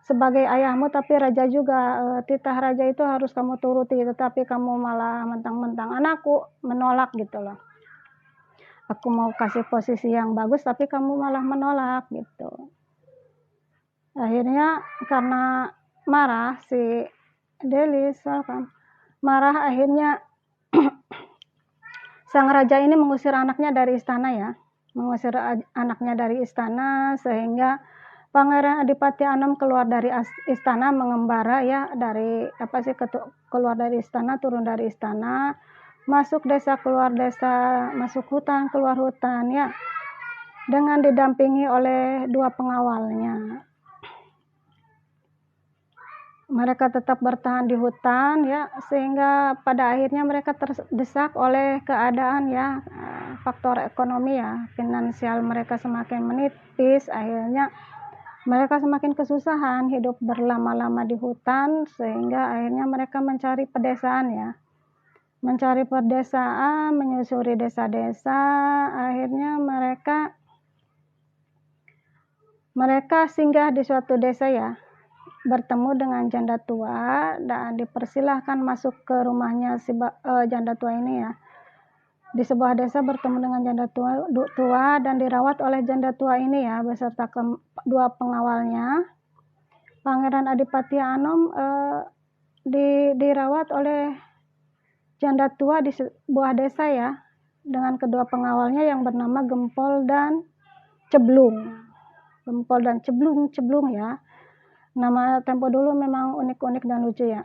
sebagai ayahmu tapi raja juga, titah raja itu harus kamu turuti, tetapi kamu malah mentang-mentang anakku menolak gitu loh. Aku mau kasih posisi yang bagus tapi kamu malah menolak gitu. Akhirnya karena marah si Delis, welcome. Marah akhirnya sang raja ini mengusir anaknya dari istana ya. Mengusir anaknya dari istana sehingga Pangeran Adipati Anom keluar dari istana mengembara ya, keluar dari istana, turun dari istana, masuk desa, keluar desa, masuk hutan, keluar hutan ya, dengan didampingi oleh 2 pengawalnya. mereka tetap bertahan di hutan ya, sehingga pada akhirnya mereka terdesak oleh keadaan ya, faktor ekonomi ya, finansial mereka semakin menipis, akhirnya mereka semakin kesusahan hidup berlama-lama di hutan, sehingga akhirnya mereka mencari pedesaan ya. Mencari pedesaan, menyusuri desa-desa, akhirnya mereka singgah di suatu desa ya, bertemu dengan janda tua dan dipersilahkan masuk ke rumahnya janda tua ini ya. Di sebuah desa bertemu dengan janda tua dan dirawat oleh janda tua ini ya, beserta dua pengawalnya. Pangeran Adipati Anom dirawat oleh janda tua di sebuah desa ya, dengan kedua pengawalnya yang bernama Gempol dan Ceblung. Gempol dan Ceblung ya. Nama tempo dulu memang unik-unik dan lucu ya.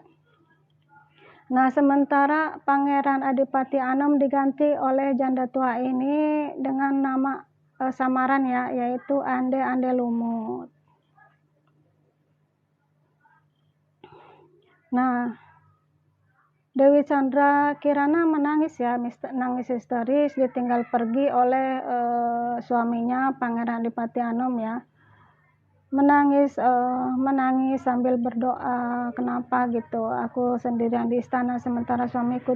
Nah, sementara Pangeran Adipati Anom diganti oleh janda tua ini dengan nama samaran ya, yaitu Ande Ande Lumut. Nah, Dewi Chandra Kirana menangis ya, nangis histeris, ditinggal pergi oleh suaminya Pangeran Adipati Anom ya. Menangis sambil berdoa, kenapa gitu, aku sendirian di istana sementara suamiku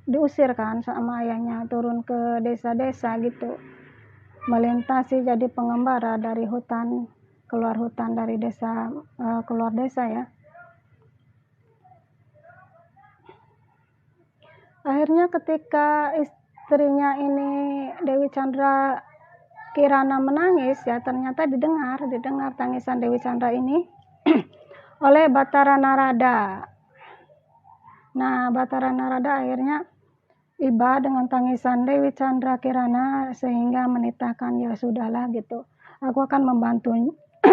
diusir kan sama ayahnya, turun ke desa-desa gitu, melintasi jadi pengembara dari hutan, keluar hutan dari desa, keluar desa ya. Akhirnya ketika istrinya ini Dewi Chandra Kirana menangis ya, ternyata didengar tangisan Dewi Chandra ini oleh Batara Narada. Nah, Batara Narada akhirnya iba dengan tangisan Dewi Chandra Kirana sehingga menitahkan, ya sudahlah gitu, aku akan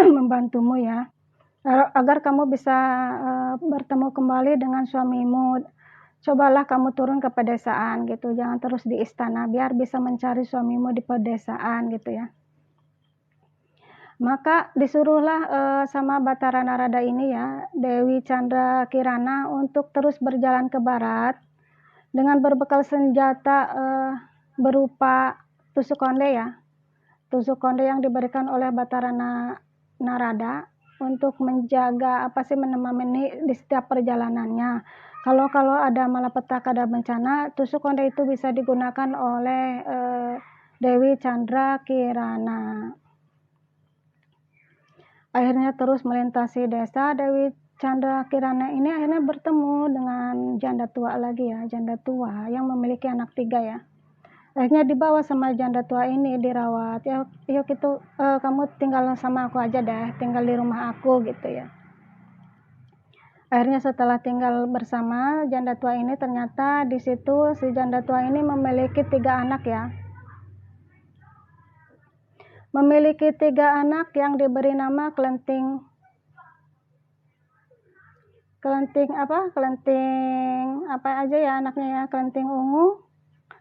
membantumu ya, agar kamu bisa bertemu kembali dengan suamimu. Cobalah kamu turun ke pedesaan gitu, jangan terus di istana, biar bisa mencari suamimu di pedesaan gitu ya. Maka disuruhlah sama Batara Narada ini ya, Dewi Chandra Kirana untuk terus berjalan ke barat dengan berbekal senjata berupa tusuk konde ya. Tusuk konde yang diberikan oleh Batara Narada untuk menjaga menemani di setiap perjalanannya. Kalau ada malapetaka, ada bencana, tusuk konde itu bisa digunakan oleh Dewi Chandra Kirana. Akhirnya terus melintasi desa, Dewi Chandra Kirana ini akhirnya bertemu dengan janda tua lagi ya, janda tua yang memiliki anak 3 ya. Akhirnya dibawa sama janda tua ini, dirawat, yuk itu kamu tinggal sama aku aja deh, tinggal di rumah aku gitu ya. Akhirnya setelah tinggal bersama janda tua ini, ternyata di situ si janda tua ini memiliki 3 anak ya. Memiliki 3 anak yang diberi nama kelenting apa aja ya anaknya ya, kelenting ungu,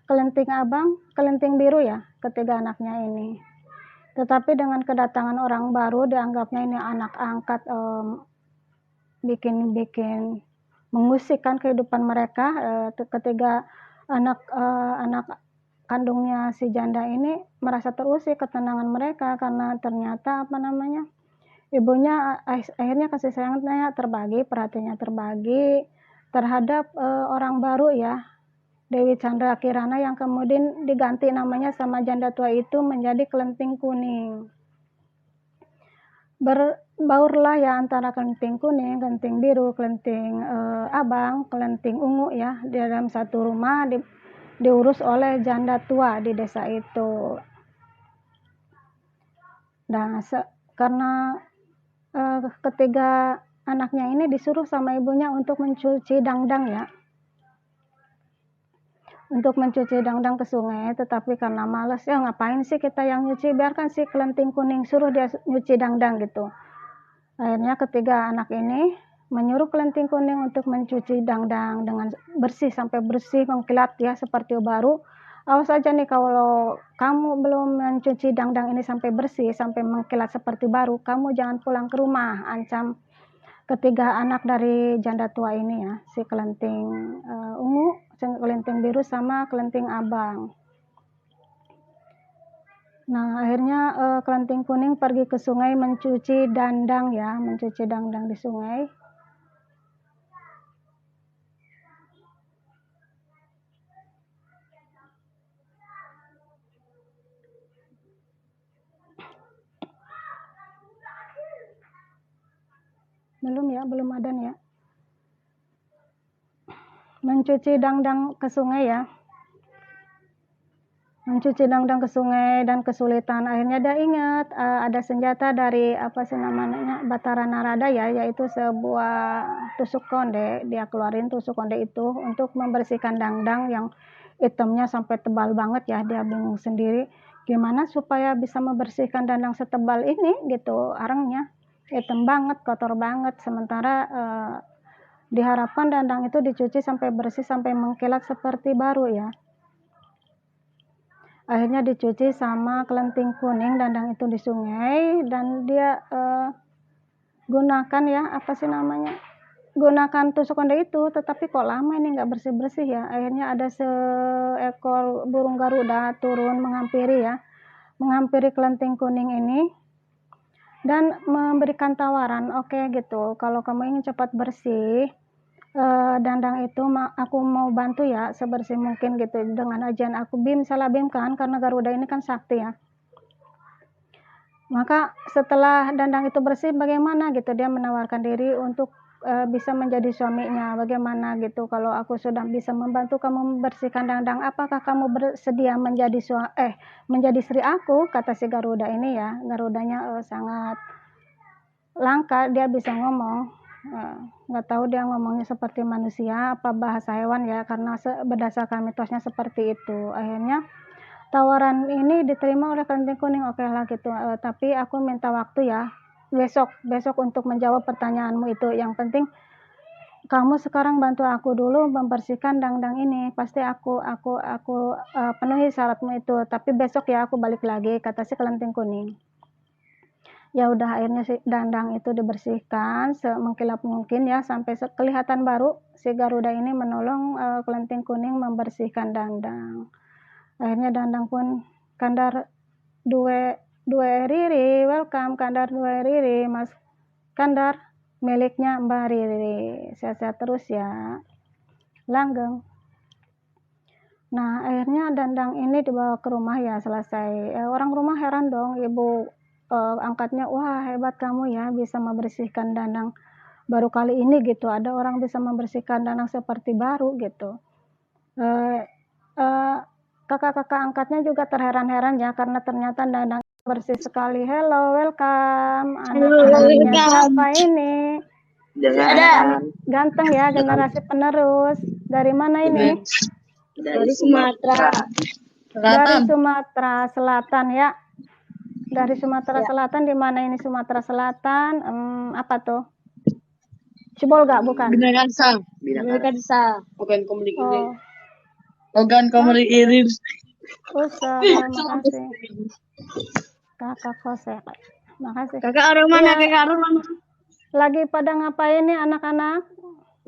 kelenting abang, kelenting biru ya, ketiga anaknya ini. Tetapi dengan kedatangan orang baru, dianggapnya ini anak angkat, bikin mengusikkan kehidupan mereka. Ketiga anak kandungnya si janda ini merasa terusik ketenangan mereka, karena ternyata ibunya akhirnya kasih sayangnya terbagi, perhatiannya terbagi terhadap orang baru ya, Dewi Chandra Kirana, yang kemudian diganti namanya sama janda tua itu menjadi kelenting kuning. Berbaurlah ya antara kelenting kuning, kelenting biru, kelenting abang, kelenting ungu ya, di dalam satu rumah diurus oleh janda tua di desa itu. Nah, karena ketiga anaknya ini disuruh sama ibunya untuk mencuci dangdang ya, untuk mencuci dangdang ke sungai, tetapi karena males, ya ngapain sih kita yang nyuci, biarkan si kelenting kuning, suruh dia nyuci dangdang gitu. Akhirnya ketiga anak ini menyuruh kelenting kuning untuk mencuci dangdang dengan bersih sampai bersih, mengkilat ya seperti baru. Awas aja nih kalau kamu belum mencuci dangdang ini sampai bersih, sampai mengkilat seperti baru, kamu jangan pulang ke rumah, ancam ketiga anak dari janda tua ini ya, si kelenting ungu, kelenting biru sama kelenting abang. Nah, akhirnya kelenting kuning pergi ke sungai mencuci dandang ya, mencuci dandang di sungai. Belum ya, belum ada nih ya. Mencuci dandang ke sungai ya. Mencuci dandang ke sungai dan kesulitan. Akhirnya dia ingat ada senjata dari apa sih namanya Batara Narada ya, yaitu sebuah tusuk konde. Dia keluarin tusuk konde itu untuk membersihkan dandang yang hitamnya sampai tebal banget ya. Dia bingung sendiri gimana supaya bisa membersihkan dandang setebal ini gitu. Arangnya hitam banget, kotor banget. Sementara diharapkan dandang itu dicuci sampai bersih, sampai mengkilat seperti baru ya. Akhirnya dicuci sama kelenting kuning dandang itu di sungai, dan dia gunakan ya, apa sih namanya, gunakan tusuk konde itu, tetapi kok lama ini nggak bersih-bersih ya. Akhirnya ada seekor burung garuda turun menghampiri kelenting kuning ini dan memberikan tawaran, oke gitu, kalau kamu ingin cepat bersih dandang itu aku mau bantu ya sebersih mungkin gitu dengan ajian aku. Bim salah Bim kan, karena Garuda ini kan sakti ya. Maka setelah dandang itu bersih bagaimana gitu, dia menawarkan diri untuk bisa menjadi suaminya. Bagaimana gitu kalau aku sudah bisa membantu kamu membersihkan dandang, apakah kamu bersedia menjadi menjadi istri aku, kata si Garuda ini ya. Garudanya sangat langka, dia bisa ngomong. Nggak tahu dia ngomongnya seperti manusia apa bahasa hewan ya, karena berdasarkan mitosnya seperti itu. Akhirnya tawaran ini diterima oleh kelenting kuning. Oke lah gitu, tapi aku minta waktu ya, besok untuk menjawab pertanyaanmu itu. Yang penting kamu sekarang bantu aku dulu membersihkan dandang ini, pasti aku penuhi syaratmu itu, tapi besok ya aku balik lagi, kata si kelenting kuning. Ya udah, akhirnya si dandang itu dibersihkan semengkilap mungkin ya, sampai kelihatan baru. Si Garuda ini menolong kelenting kuning membersihkan dandang. Akhirnya dandang pun kandar dua riri, welcome kandar dua riri, Mas Kandar, miliknya Mbak Riri. Sehat-sehat terus ya, langgeng. Nah, akhirnya dandang ini dibawa ke rumah ya, selesai. Orang rumah heran dong, ibu angkatnya, wah hebat kamu ya bisa membersihkan dandang baru kali ini gitu, ada orang bisa membersihkan dandang seperti baru gitu. Kakak-kakak angkatnya juga terheran-heran ya, karena ternyata dandang bersih sekali. Hello, welcome. Anak-anaknya siapa ini? Ganteng ya, generasi penerus. Dari mana ini? Dari Sumatera. Dari Sumatera Selatan ya. Dari Sumatera Selatan. Di mana ini Sumatera Selatan? Apa tuh? Sibolga bukan? Binakansa. Bukan Komering Ilir. Bukan Komering Ilir. Usah, makasih. Kakak Kose. Makasih. Kakak orang mana? Ya, Kakak orang mana? lagi pada ngapain nih anak-anak?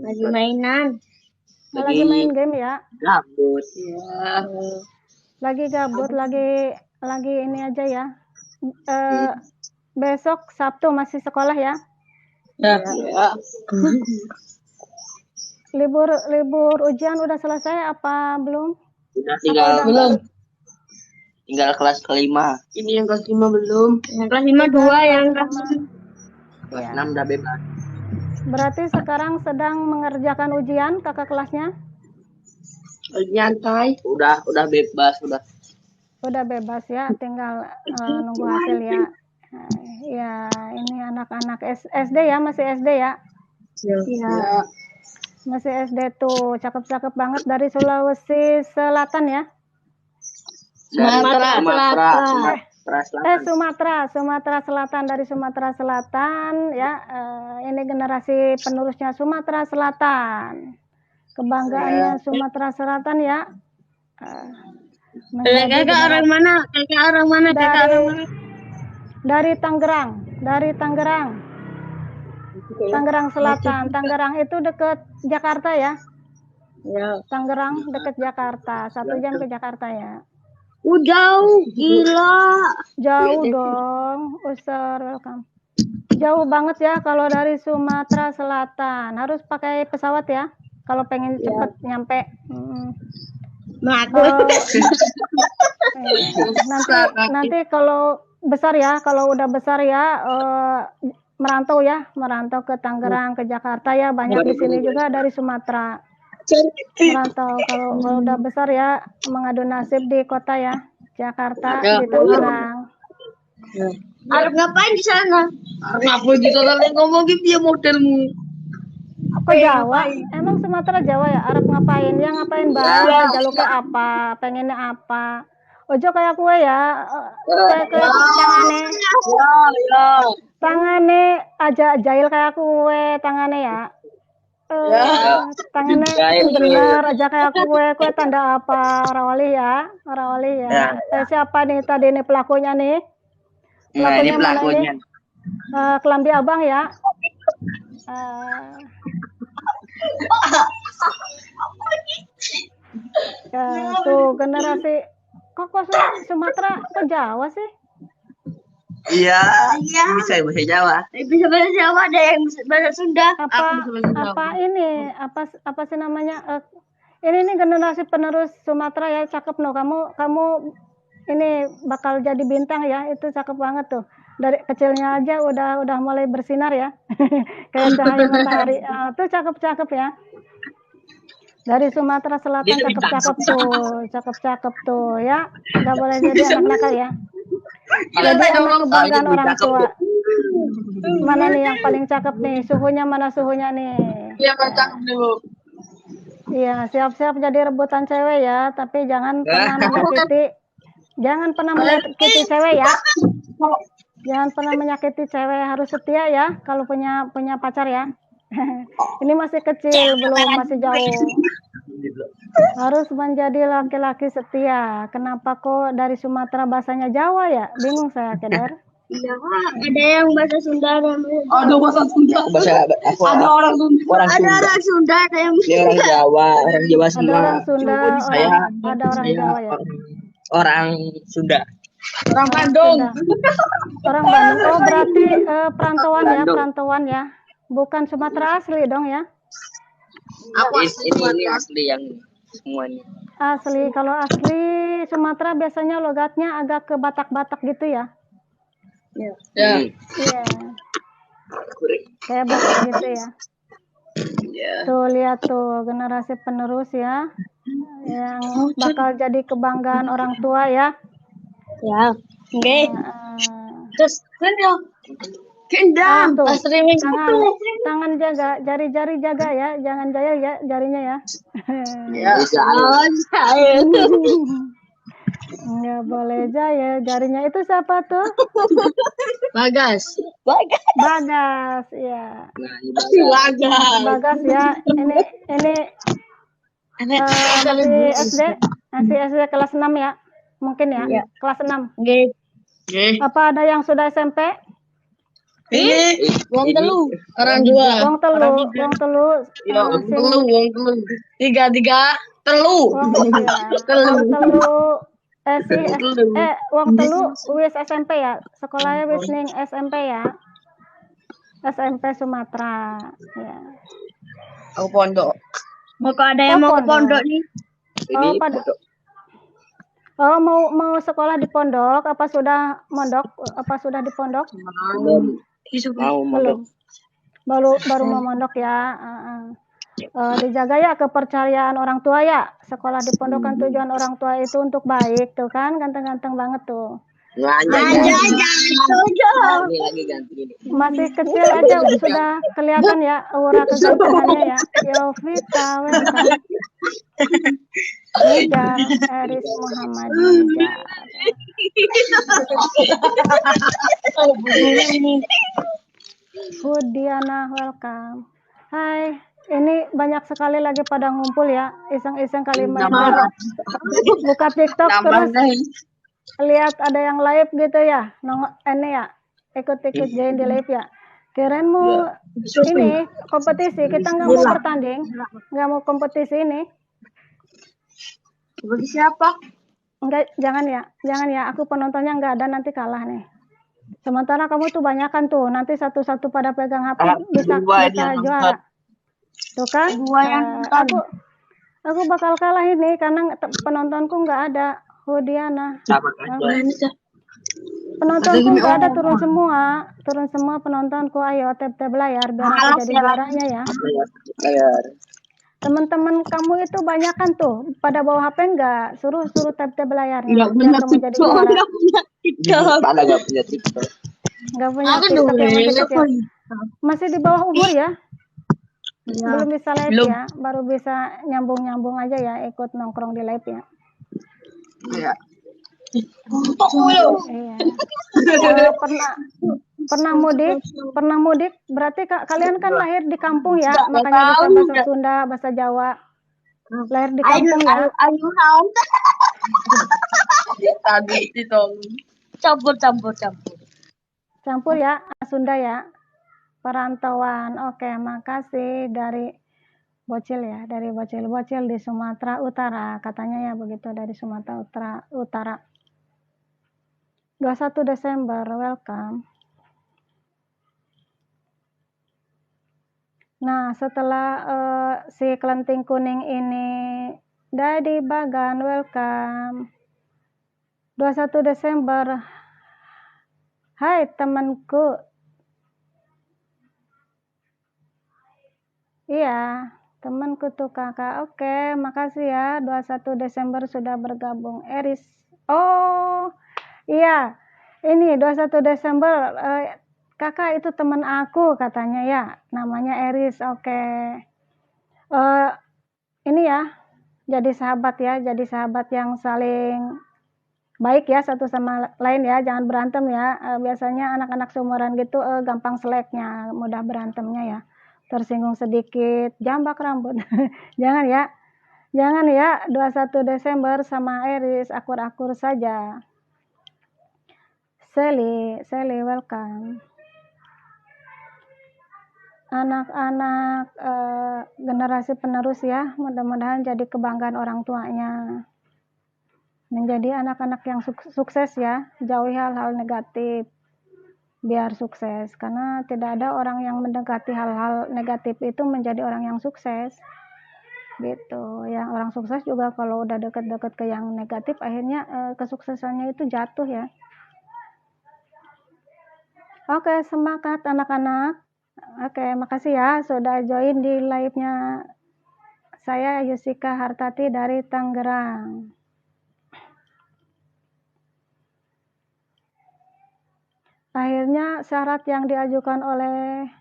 Lagi mainan. Lagi main game ya? Gabut. Ya. Lagi gabut, lagi ini aja ya. Besok Sabtu masih sekolah ya? Ya. Libur ujian udah selesai apa belum? Belum. Tinggal kelas kelima. Ini yang kelas 5 belum. Yang kelas 5 2, yang kelas 6 udah bebas. Berarti sekarang sedang mengerjakan ujian kakak kelasnya? Nyantai. Udah bebas, Udah bebas ya, tinggal nunggu hasil ya. Ya, ini anak-anak SD ya, masih SD ya? Ya. Masih SD tuh, cakep-cakep banget, dari Sulawesi Selatan ya? Sumatera Selatan, dari Sumatera Selatan ya. Ini generasi penerusnya Sumatera Selatan. Kebanggaannya Sumatera Selatan ya. Kakak orang mana? Dari Tangerang. Tangerang Selatan. Tangerang itu deket Jakarta ya. Ya. Tangerang deket Jakarta. 1 jam ke Jakarta ya. Jauh, gila. Jauh dong, User, welcome. Jauh banget ya kalau dari Sumatera Selatan. Harus pakai pesawat ya. Kalau pengen cepet nyampe. Nanti kalau besar ya, kalau udah besar ya, merantau ke Tangerang, ke Jakarta ya. Banyak di sini juga dari Sumatera. Merantau kalau udah besar ya, mengadu nasib di kota ya, Jakarta, di Tangerang. Arab ngapain di sana? Ngapain di sana ngomongin dia modelmu? Kok Jawa? Emang Sumatera Jawa ya? Arab ngapain? Ya ngapain bang? Jaluknya apa? Pengennya apa? Ojo kayak kue ya, kayak tangannya. Tangannya aja jahil kayak kue, tangannya ya. Tangannya bener aja kayak kue tanda apa? Rawali ya. Siapa nih tadi nih pelakunya nih? Nah, ini pelakunya. Kelambi abang ya. Tuh generasi kok Sumatera kok Jawa sih? Iya. Bisa bahasa Jawa. Bisa bahasa Jawa, ada yang bisa bahasa Sunda. Apa sih namanya? Ini generasi penerus Sumatera ya, cakep no. Kamu ini bakal jadi bintang ya, itu cakep banget tuh. Dari kecilnya aja udah mulai bersinar ya. Kayak cahaya matahari. Tuh cakep ya. Dari Sumatera Selatan cakep tuh ya. Nggak boleh jadi anak nakal ya. Jadi anak kebanggaan orang tua. Mana nih yang paling cakep nih? Mana suhunya nih? Iya, cakep dulu. Iya, siap-siap jadi rebutan cewek ya, tapi jangan pernah menyakiti cewek ya. Jangan pernah menyakiti cewek, harus setia ya kalau punya pacar ya. Ini masih kecil, masih jauh. Harus menjadi laki-laki setia. Kenapa kok dari Sumatera bahasanya Jawa ya? Bingung saya, Keder. Iya, ada yang bahasa Sunda, ada bahasa Sunda. Ada orang Sunda. Ada orang Sunda, ada yang orang Jawa semua. Ada orang Sunda, ada orang Jawa ya. Orang Sunda. Orang Bandung. Orang Bandung. Oh, berarti perantauan ya. Bukan Sumatera asli dong ya. Ini asli yang semuanya. Asli, kalau asli Sumatera biasanya logatnya agak ke Batak-Batak gitu ya. Iya. Kayak Batak gitu ya. Tuh lihat tuh generasi penerus ya, yang bakal jadi kebanggaan orang tua ya. Ya, oke. Terus kan ya. Kendang, tangan jaga, jari-jari jaga ya, jangan jahil ya jarinya ya. Nggak boleh jahil jarinya. Itu siapa tuh? Bagas ya. Bagas ya. Ini masih SD kelas 6 ya, mungkin ya. Kelas 6. Apa ada yang sudah SMP? Wong telu. Orang dua. Wong telu. Tiga. Telu. Wong telu wis SMP ya. Sekolahnya wis ning SMP ya. SMP Sumatera. Ya. Aku pondok. Mau ada yang mau ke pondok nih? Mau sekolah di pondok? Apa sudah mondok? Apa sudah di pondok? Belum. Baru mau mondok ya. Dijaga ya kepercayaan orang tua ya. Sekolah di pondok kan tujuan orang tua itu untuk baik tuh kan, ganteng-ganteng banget tuh. Masih kecil aja sudah kelihatan ya aura kegantengannya ya. Yovita, welcome. Nijar, Eris Muhammad Nijar. Hudiana, welcome. Hai, ini banyak sekali lagi pada ngumpul ya, iseng-iseng kali buka TikTok terus lihat ada yang live gitu ya, ini ya, ikut join di live ya. Kirain mau ini kompetisi, kita nggak mau bertanding, nggak mau kompetisi ini. Kompetisi apa? Enggak, jangan ya, aku penontonnya nggak ada, nanti kalah nih. Sementara kamu tuh banyakan tuh, nanti satu-satu pada pegang HP bisa juara. Tuh kan? Aku bakal kalah ini karena penontonku nggak ada. Diana. Penontonku nggak ada, turun semua penontonku. Ayo tap layar biar aku jadi juaranya ya. Teman-teman kamu itu banyakan tuh pada bawa HP nggak? Suruh tap layarnya biar kamu jadi juara. Nggak punya TikTok. Nggak punya TikTok yang dikit ya. Masih di bawah umur ya? Belum bisa live ya, baru bisa nyambung aja ya, ikut nongkrong di live ya. Iya. Iya. Pernah mudik berarti kalian kan lahir di kampung ya, makanya bisa bahasa Sunda, bahasa Jawa. Lahir di kampung ya. Tadi itu campur ya, Sunda ya. Perantauan. Oke, makasih dari Bocil ya, dari Bocil di Sumatera Utara, katanya ya begitu, dari Sumatera Utara. 21 Desember, welcome. Nah, setelah si kelenting kuning ini Daddy Bagan, welcome. 21 Desember, hai temanku. Iya, temanku tuh kakak. Oke, makasih ya. 21 Desember sudah bergabung. Eris. Oh, iya. Ini 21 Desember. Kakak itu teman aku katanya ya. Namanya Eris. Oke. Ini ya. Jadi sahabat ya. Jadi sahabat yang saling baik ya satu sama lain ya. Jangan berantem ya. Biasanya anak-anak seumuran gitu gampang seleknya. Mudah berantemnya ya. Tersinggung sedikit, jambak rambut. Jangan ya. 21 Desember sama Eris akur-akur saja. Sally, welcome. Anak-anak generasi penerus ya, mudah-mudahan jadi kebanggaan orang tuanya. Menjadi anak-anak yang sukses ya, jauhi hal-hal negatif. Biar sukses, karena tidak ada orang yang mendekati hal-hal negatif itu menjadi orang yang sukses gitu. Yang orang sukses juga kalau udah deket-deket ke yang negatif akhirnya kesuksesannya itu jatuh ya. Oke, semangat anak-anak. Oke, makasih ya sudah join di live-nya saya, Yusika Hartati dari Tangerang. Akhirnya syarat yang diajukan oleh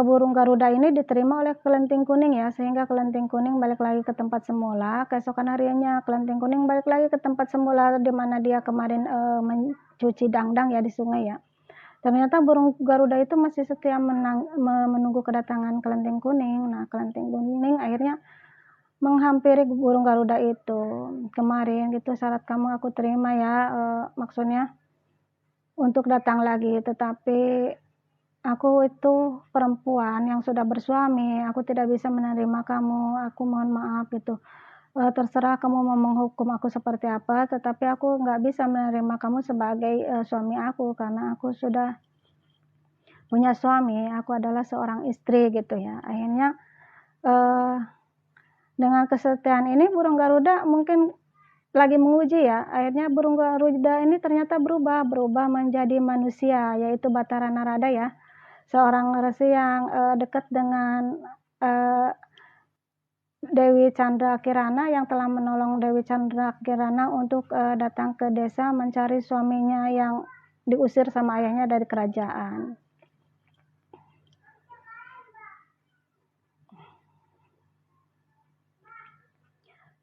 burung Garuda ini diterima oleh kelenting kuning ya, sehingga kelenting kuning balik lagi ke tempat semula. Keesokan harinya kelenting kuning balik lagi ke tempat semula di mana dia kemarin mencuci dangdang ya di sungai ya. Ternyata burung Garuda itu masih setia menunggu kedatangan kelenting kuning. Nah, kelenting kuning akhirnya menghampiri burung Garuda itu. Kemarin gitu, syarat kamu aku terima ya, maksudnya untuk datang lagi, tetapi aku itu perempuan yang sudah bersuami, aku tidak bisa menerima kamu, aku mohon maaf gitu. Terserah kamu mau menghukum aku seperti apa, tetapi aku nggak bisa menerima kamu sebagai suami aku, karena aku sudah punya suami, aku adalah seorang istri gitu ya. Akhirnya dengan kesetiaan ini burung Garuda mungkin lagi menguji ya, akhirnya burung Garuda ini ternyata berubah menjadi manusia, yaitu Batara Narada ya, seorang resi yang dekat dengan Dewi Chandra Kirana, yang telah menolong Dewi Chandra Kirana untuk datang ke desa mencari suaminya yang diusir sama ayahnya dari kerajaan.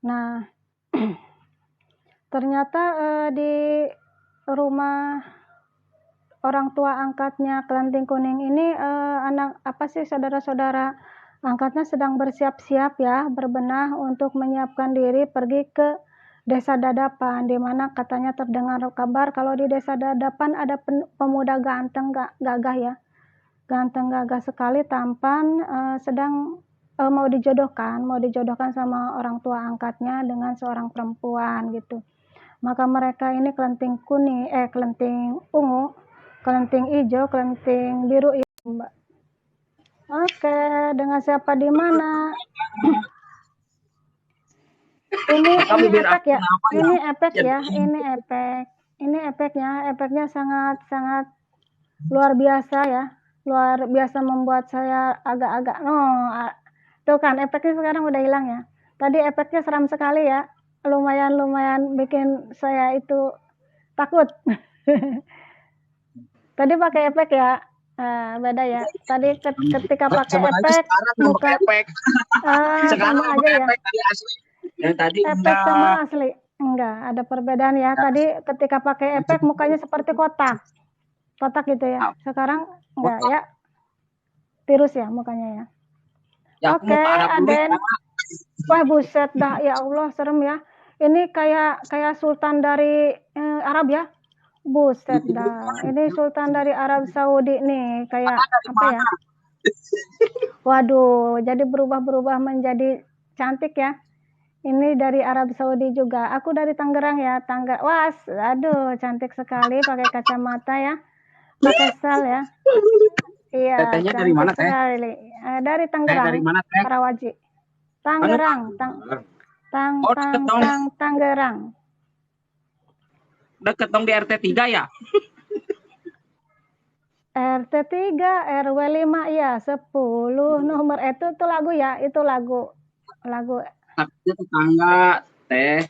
Nah, ternyata di rumah orang tua angkatnya kelenting kuning ini saudara-saudara angkatnya sedang bersiap-siap ya, berbenah untuk menyiapkan diri pergi ke Desa Dadapan, di mana katanya terdengar kabar kalau di Desa Dadapan ada pemuda ganteng gagah ya. Ganteng gagah sekali, tampan, sedang mau dijodohkan sama orang tua angkatnya dengan seorang perempuan gitu. Maka mereka ini kelenting ungu, kelenting hijau, kelenting biru ya, Mbak. Oke, dengan siapa di mana? Ini efek ya. Ini efek ya. Ini efek. Ini efeknya sangat luar biasa ya. Luar biasa membuat saya agak-agak tuh kan efeknya sekarang udah hilang ya. Tadi efeknya seram sekali ya. Lumayan bikin saya itu takut. Tadi pakai efek ya. Beda ya. Tadi ketika pakai efek muka sama aja ya. Yang tadi efek sama asli enggak ada perbedaan ya. Tadi ketika pakai efek mukanya seperti kotak gitu ya. Sekarang enggak ya, tirus ya mukanya ya. Oke, Aden. Wah buset dah, ya Allah serem ya. Ini kayak sultan dari Arab ya. Buset dah. Ini sultan dari Arab Saudi nih, kayak apa ya? Waduh, jadi berubah menjadi cantik ya. Ini dari Arab Saudi juga. Aku dari Tangerang ya. Wah, aduh, cantik sekali pakai kacamata ya. Pakai sel ya. Iya, Tetehnya dari mana, Teh? sekali. Dari Tangerang. Dari mana, Teh? Karawaci. Tangerang. Tangerang. Deket dong di RT 3 ya? RT 3, RW 5 ya, 10 nomor itu lagu ya, itu lagu. Takutnya tetangga, Teh.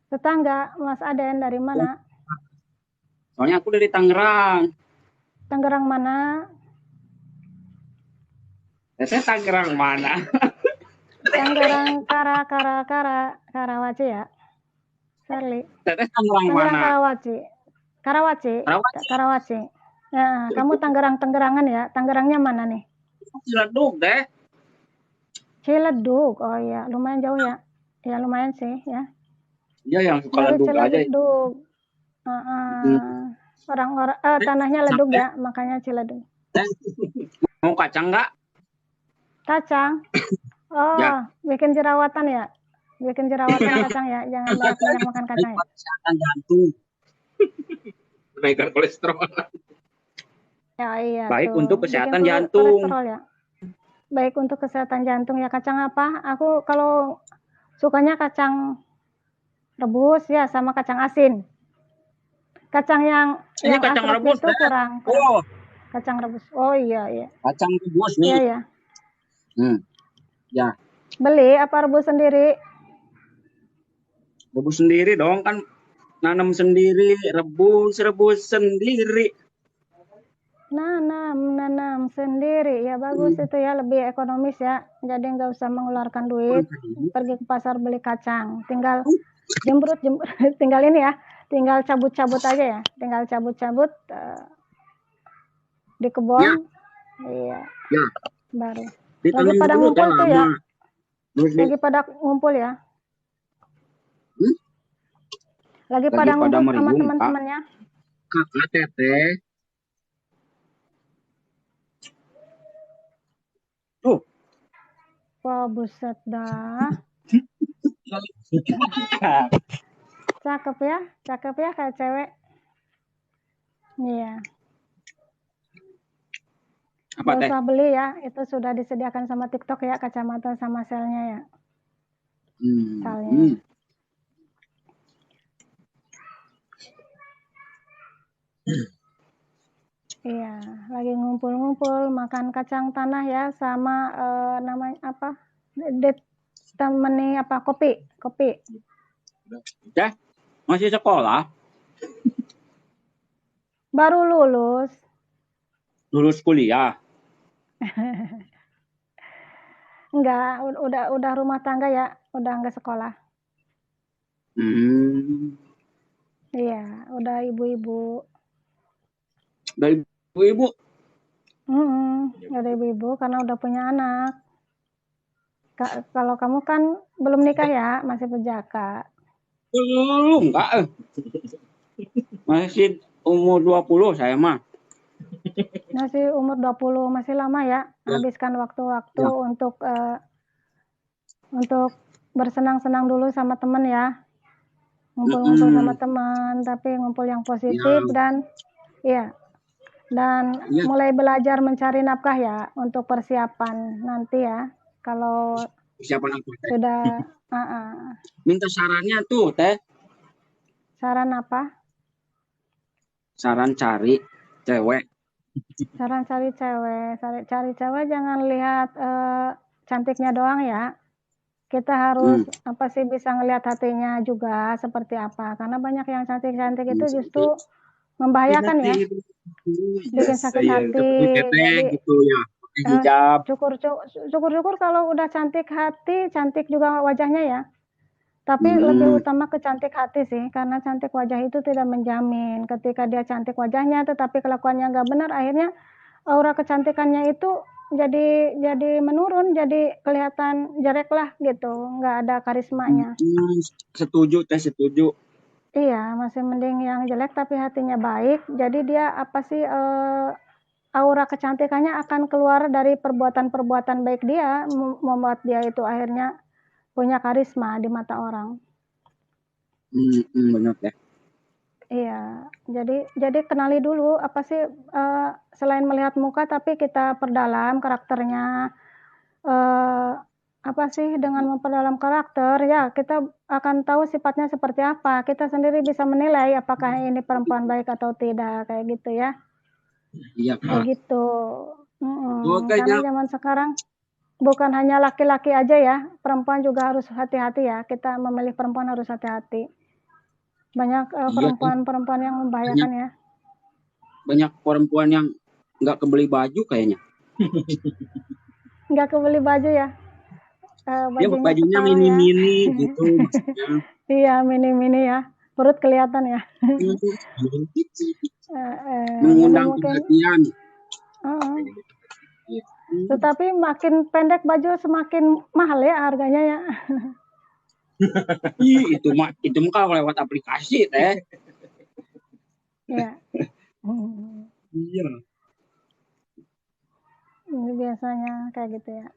Tetangga, Mas Aden dari mana? Soalnya aku dari Tangerang. Tangerang mana? Teteh Tangerang mana? Tangerang Karawaci ya. Shirley. Teteh Tangerang mana? Karawaci. Ya, kamu Tangerangan ya. Tangerangnya mana nih? Ciledug, Teh. Ciledug. Oh iya, lumayan jauh ya. Ya lumayan sih ya. Iya, yang suka ledug aja. Ciledug. Orang-orang tanahnya ledug ya, makanya Ciledug. Mau kacang nggak? Kacang. Oh, ya. Bikin jerawatan ya. Kacang ya. Jangan banyak makan kacang ya. Kesehatan jantung. Menaikkan kolesterol. Ya iya. Baik tuh. untuk kesehatan bikin jantung. Ya. Baik untuk kesehatan jantung ya. Kacang apa? Aku kalau sukanya kacang rebus ya sama kacang asin. Kacang yang kacang rebus itu kurang. Oh. Kacang rebus. Oh iya. Kacang rebus nih. Iya. Ya. Beli apa rebus sendiri? Rebus sendiri dong, kan nanam sendiri, rebus sendiri. Nanam sendiri ya, bagus itu ya, lebih ekonomis ya. Jadi nggak usah mengeluarkan duit pergi ke pasar beli kacang, tinggal jembrut tinggal ini ya, tinggal cabut aja ya, di kebun ya. Iya ya. Baru lagi pada ngumpul tuh ya, lagi pada ngumpul ya, lagi pada ngumpul sama teman-temannya. Kakak Teteh. Wah, buset dah. Cakep ya kayak cewek. Iya. Gak usah beli ya, itu sudah disediakan sama TikTok ya, kacamata sama selnya ya. Selnya. Iya, lagi ngumpul-ngumpul makan kacang tanah ya, sama namanya apa? Temeni apa? Kopi. Ya, masih sekolah? Baru lulus. Lulus kuliah? Enggak, udah rumah tangga ya, udah enggak sekolah. Iya, udah ibu-ibu. Udah ibu-ibu? Udah ibu-ibu karena udah punya anak. Kalau kamu kan belum nikah ya, masih pejaka. Belum, enggak. Masih umur 20 saya mah. Masih umur 20, masih lama ya. Habiskan waktu-waktu Ya. untuk bersenang-senang dulu sama teman ya. Ngumpul-ngumpul sama teman, tapi ngumpul yang positif dan mulai belajar mencari nafkah ya untuk persiapan nanti ya. Kalau Siapa apa teh? sudah Minta sarannya tuh teh. saran apa? Saran cari cewek. Saran cari cewek jangan lihat cantiknya doang ya. Kita harus bisa ngelihat hatinya juga seperti apa. Karena banyak yang cantik-cantik itu justru membahayakan ya. Bikin sakit hati. Jadi gitu ya. Hijab. Syukur-syukur kalau udah cantik hati, cantik juga wajahnya ya. Tapi lebih utama ke cantik hati sih, karena cantik wajah itu tidak menjamin. Ketika dia cantik wajahnya, tetapi kelakuannya nggak benar, akhirnya aura kecantikannya itu jadi menurun, jadi kelihatan jelek lah gitu, nggak ada karismanya. Setuju teh, setuju. Iya, masih mending yang jelek tapi hatinya baik. Jadi dia aura kecantikannya akan keluar dari perbuatan-perbuatan baik dia, membuat dia itu akhirnya punya karisma di mata orang. Benar teh. Iya, jadi kenali dulu apa sih selain melihat muka, tapi kita perdalam karakternya. Apa sih dengan memperdalam karakter ya kita akan tahu sifatnya seperti apa. Kita sendiri bisa menilai apakah ini perempuan baik atau tidak kayak gitu ya. Iya Kayak gitu. Oke, Karena zaman sekarang bukan hanya laki-laki aja ya, perempuan juga harus hati-hati ya. Kita memilih perempuan harus hati-hati. Banyak perempuan-perempuan yang membahayakan ya. Banyak perempuan yang nggak kebeli baju kayaknya. Nggak kebeli baju ya. Bajunya mini-mini ya. Gitu maksudnya. Iya, mini-mini ya. Perut kelihatan ya. Mengundang perhatian. Tetapi makin pendek baju semakin mahal ya harganya ya. itu mah kalau lewat aplikasi teh. Iya. Iya. Ini biasanya kayak gitu ya.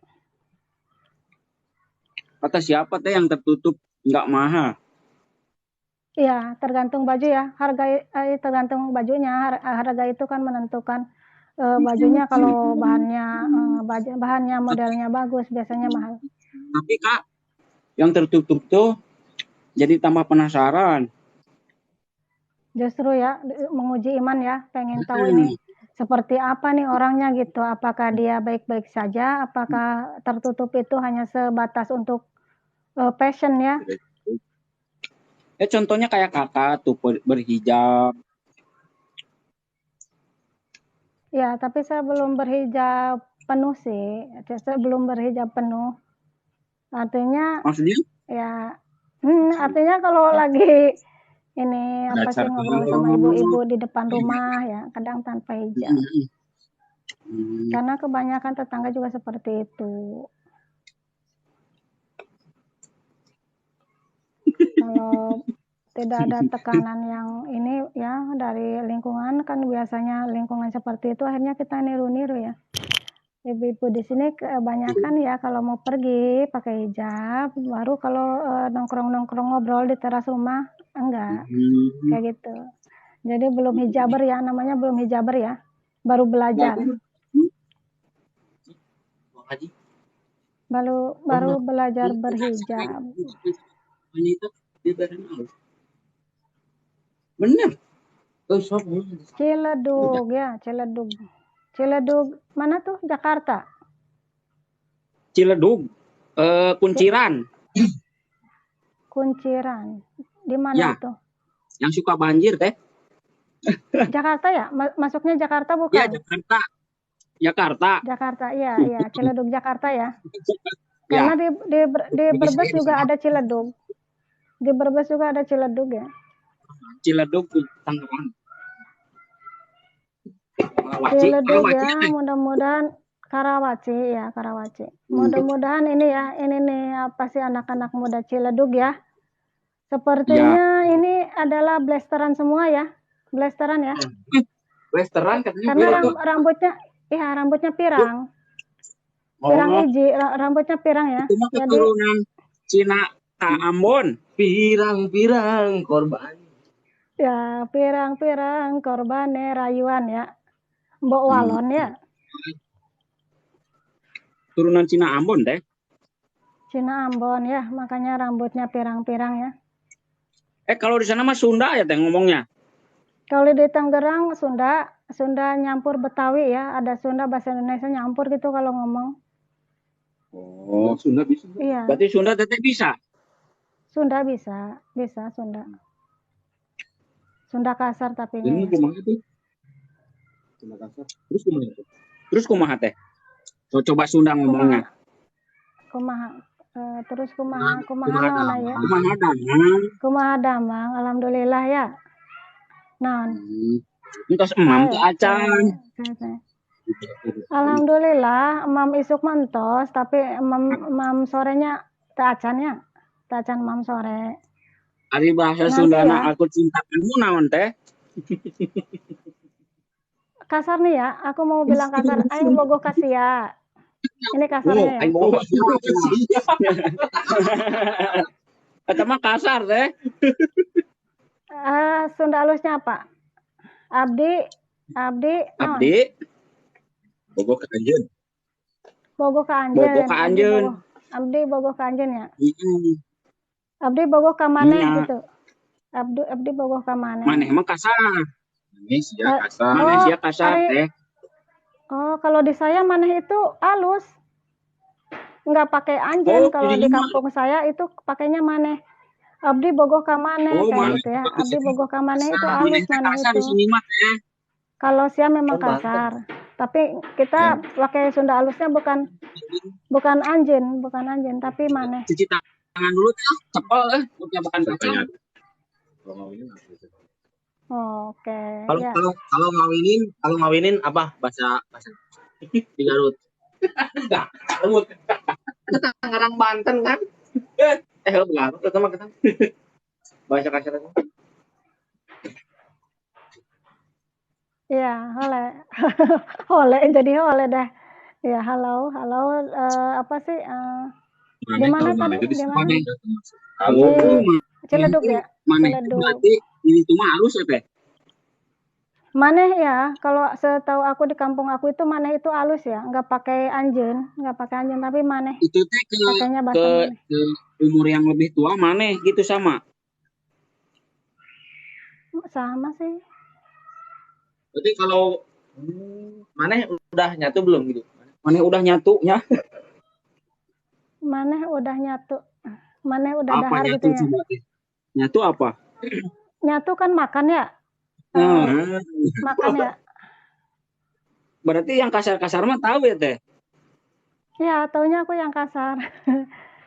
Kata siapa teh yang tertutup nggak mahal? Iya, tergantung baju ya. Harga tergantung bajunya. Harga itu kan menentukan bajunya. Kalau bahannya modelnya bagus biasanya mahal. Tapi Kak, yang tertutup tuh jadi tambah penasaran. Justru ya menguji iman ya, pengen tahu ini seperti apa nih orangnya gitu. Apakah dia baik-baik saja? Apakah tertutup itu hanya sebatas untuk passion ya? Contohnya kayak kakak tuh berhijab. Ya, tapi saya belum berhijab penuh sih. Saya belum berhijab penuh. Artinya? Maksudnya? Ya, artinya kalau lagi ini apa sih ngobrol sama ibu-ibu di depan rumah ya, kadang tanpa hijab. Karena kebanyakan tetangga juga seperti itu. Kalau tidak ada tekanan yang ini ya dari lingkungan, kan biasanya lingkungan seperti itu akhirnya kita niru-niru ya. Ibu-ibu di sini kebanyakan ya kalau mau pergi pakai hijab, baru kalau nongkrong-nongkrong ngobrol di teras rumah enggak. Kayak gitu. Jadi belum hijaber ya, namanya belum hijaber ya. Baru belajar. Baru belajar berhijab. Benar. Ciledug ya, Ciledug. Ciledug mana tuh? Jakarta. Ciledug, Kunciran. Kunciran. Di mana ya, itu? Yang suka banjir teh. Jakarta ya? Masuknya Jakarta bukan? Ya, Jakarta. Jakarta, iya. Ciledug Jakarta ya. Karena di Brebes juga ada Ciledug. Di Brebes juga ada Ciledug ya. Ciledug Tangerang. Ciledug ya, mudah-mudahan Karawaci ya, Karawaci. Mudah-mudahan ini ya, ini nih apa sih anak-anak muda Ciledug ya. Sepertinya ini adalah blasteran semua ya. Blasteran ya. Westeran katanya Karena gitu. rambutnya ya rambutnya pirang. Pirang Oh, hiji, rambutnya pirang ya. itu mah Jadi keturunan Cina ka Ambon. Pirang-pirang korban. ya pirang-pirang korbannya rayuan ya. Mbok Walon ya. Turunan Cina Ambon teh. Cina Ambon ya, makanya rambutnya pirang-pirang ya. Kalau di sana mah Sunda ya teh ngomongnya. Kalau di Tangerang Sunda, Sunda nyampur Betawi ya, ada Sunda bahasa Indonesia nyampur gitu kalau ngomong. Oh, Sunda bisa. Iya, Berarti Sunda teteh bisa. Sunda bisa Sunda. Sunda kasar tapi Ini ya. kumaha tuh? Sunda kasar. Terus kumaha tuh? Terus kumaha teh? So, coba Sunda ngomongnya. Kumaha. Terus kumaha naon ya? Kumaha damang. Kumaha damang, alhamdulillah ya. Naon? Entos emam teh acan. Alhamdulillah, emam isuk mentos, tapi emam sorenya teh acan ya. Teh acan emam sore. Ari bahasa Nanti Sundana ya. aku cinta kamu naon teh? Kasar nih ya, aku mau bilang kasar. Ayo bogoh kasia. Ini kasarnya ya. Aing bohong. Eta mah kasar teh. Sunda halusnya apa? Abdi, naon? Abdi. Bogoh ke Anjeun. Bogoh ka Anjeun. Bogoh ka Anjeun. Abdi bogoh ka Anjeun ya. Heeh. Abdi bogoh ka maneh Iya. gitu. Abdi bogoh ka maneh. Maneh emang kasar. Maneh sia kasar. Oh, Maneh sia kasar teh. Oh, kalau di saya maneh itu halus. Nggak pakai anjeun. Oh, Kalau di jadinya kampung saya itu pakainya maneh. Abdi bogoh ka maneh Oh, kayak maneh gitu ya. bagus Abdi ya. bogoh ka maneh itu Maneh halus teh maneh kasar di itu. sini mah teh. Kalau sia memang Kan Banten. kasar. Tapi kita pakai Sunda halusnya bukan anjeun, tapi maneh. Cuci tangan dulu teh. Cepel udah makan kacang. Oh, oke. Kalau Ya. kalau ngawinin apa bahasa di Garut? Garut. Tangerang Banten kan? Garut itu mah kita. Bahasa kasar itu. Iya, hole. Hole jadi hole dah. Ya, halo. Apa sih? Di mana tadi? Di mana? Di Ciledug ya? Maneh Ciledug. berarti ini tuh mah halus ya teh. Maneh ya, kalau setahu aku di kampung aku itu maneh itu halus ya, nggak pakai anjeun, tapi maneh. Itu teh Pakainya bahasa maneh. ke umur yang lebih tua maneh gitu sama. Sama sih. Berarti kalau maneh udah nyatu belum gitu? Maneh udah nyatunya. Maneh udah nyatu. Maneh udah Apa dahar nyatu gitu ya. coba teh? Nyatu apa? Nyatu kan makan ya. Makan ya. Berarti yang kasar-kasar mah tahu ya teh. Ya, taunya aku yang kasar.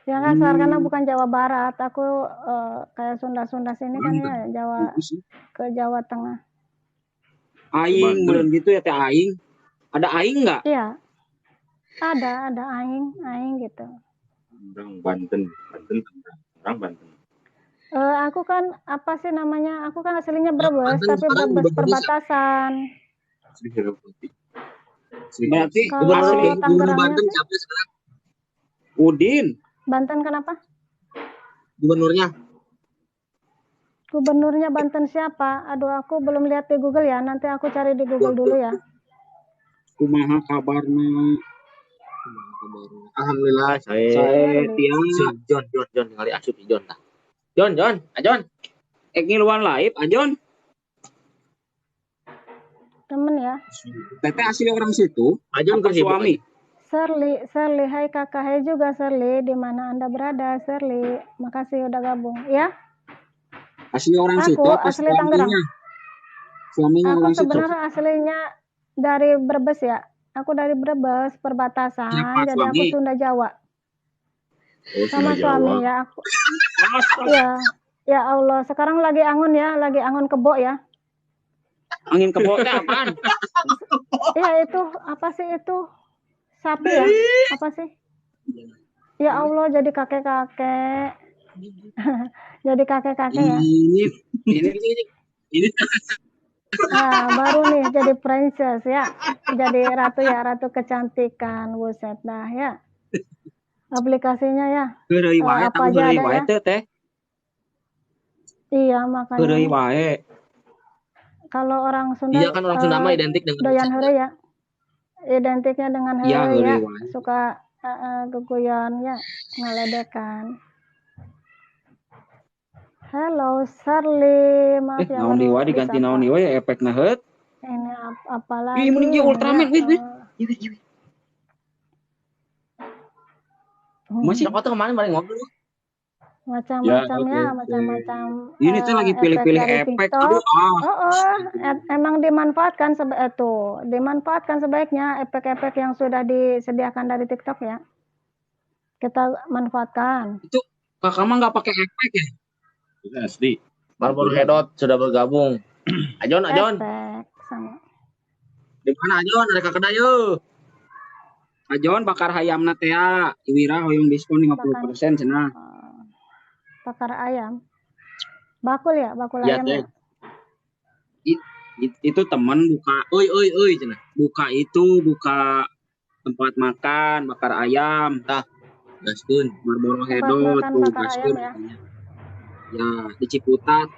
Yang kasar karena bukan Jawa Barat. Aku kayak Sunda sini kan ya Jawa ke Jawa Tengah. Aing belum gitu ya teh aing. Ada aing nggak? Iya. Ada aing gitu. Orang Banten. Aku kan apa sih namanya? Aku kan aslinya Brebes, Banten tapi sekarang Brebes udah perbatasan. Berarti Kalau asli Gubernur Tangerangnya Banten sih, siapa sekarang? Udin. Banten kenapa? Gubernurnya? Gubernurnya Banten siapa? Aduh, aku belum lihat di Google ya. Nanti aku cari di Google dulu ya. Kumaha kabarna? Alhamdulillah saya Saya tiang si John kali asup si John tah. John. ngiluan laib ajon. Temen ya. Teteh asli orang situ. Ajon Apa suami? Shirley, hai kakak, hai juga Shirley, di mana Anda berada, Shirley? Makasih udah gabung. Ya, Asli orang situ aku apa asli Tangerang. Suaminya Aku orang situ. sebenarnya aslinya dari Brebes ya. Aku dari Brebes, perbatasan, Siapa jadi aku suami? Sunda Jawa. Oh, Sama Sunda suami Jawa. ya aku. Ya Allah, sekarang lagi angon ya, lagi angon kebo ya. Angin kebo teh apaan? Iya itu, apa sih itu? Sapi ya? Apa sih? Ya Allah, jadi kakek-kakek. Jadi kakek-kakek ya. Ini Ah, baru nih jadi princess ya. Jadi ratu ya, ratu kecantikan. Buset dah ya. Aplikasinya ya. Keureuy wae, Apa tahu aja keureuy ada wae ya. teh teh. Iya, makanya Keureuy nih, wae. kalau orang Sunda Iya kan orang Sunda mah identik dengan doyan heureuy ya. Identiknya dengan Iya, heureuy ya. heureuy wae. Suka geguyon ya, ngeledekan. Halo Sarli, maaf ya Naon baru deui diganti disapa. naon deui efekna heut. Ini apa lagi Ih, mending ini Ultraman ya? wih. Masih Siapa tuh kemarin balik ngobrol. Macam-macam Ya, ya, oke. macam-macam ini tuh lagi efek pilih-pilih dari efek. TikTok. Aduh, Emang dimanfaatkan dimanfaatkan sebaiknya efek-efek yang sudah disediakan dari TikTok ya. Kita manfaatkan. itu kakak mah nggak pakai efek ya? Itu asli. Marlboro Hedot sudah bergabung. Ajon. Efek sama. Di mana Ajon? Ada kakak dayo. Ajon bakar hayamna teh ya. Iwira hoyong diskon 50% cenah. Bakar ayam. Bakul ya, bakul Iya, ayam teh. ya. Itu teman buka, oi cenah. Buka tempat makan, bakar ayam. Tah, gaskeun Marlboro Tempat Hedot makan tuh bakar gaskeun. ayam ya. Ya, di Ciputat.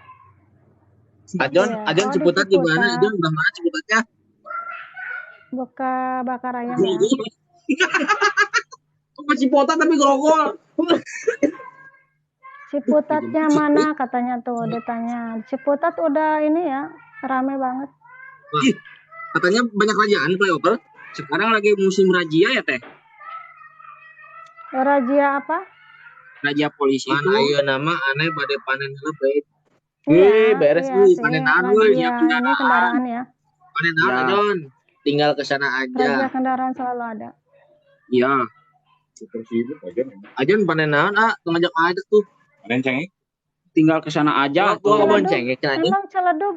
Ajon Iya. Oh, di Ciputat di mana? Ciputat. Ajon udah mana Ciputatnya? Buka bakar ayam ya. Kok Ciputat tapi grogol. Ciputatnya mana katanya tuh ditanya. Ciputat udah ini ya, rame banget. Ih, katanya banyak rajaan flyover. Sekarang lagi musim razia ya teh. Razia apa? Razia polisi Mana itu. ieu nama aneh bade panen lebih. Iya, beres iya euy sih, panenan razia euy. ini kendaraan ya. Panenan Ya. Ajon. Tinggal ke sana Razia aja. kendaraan selalu ada. Iya. Super sibuk aja. Ajon panenan ngajak aja tuh. Panen cengeng. Tinggal ke sana aja. Gua Ciledug, bonceng ya Ajon. emang Ciledug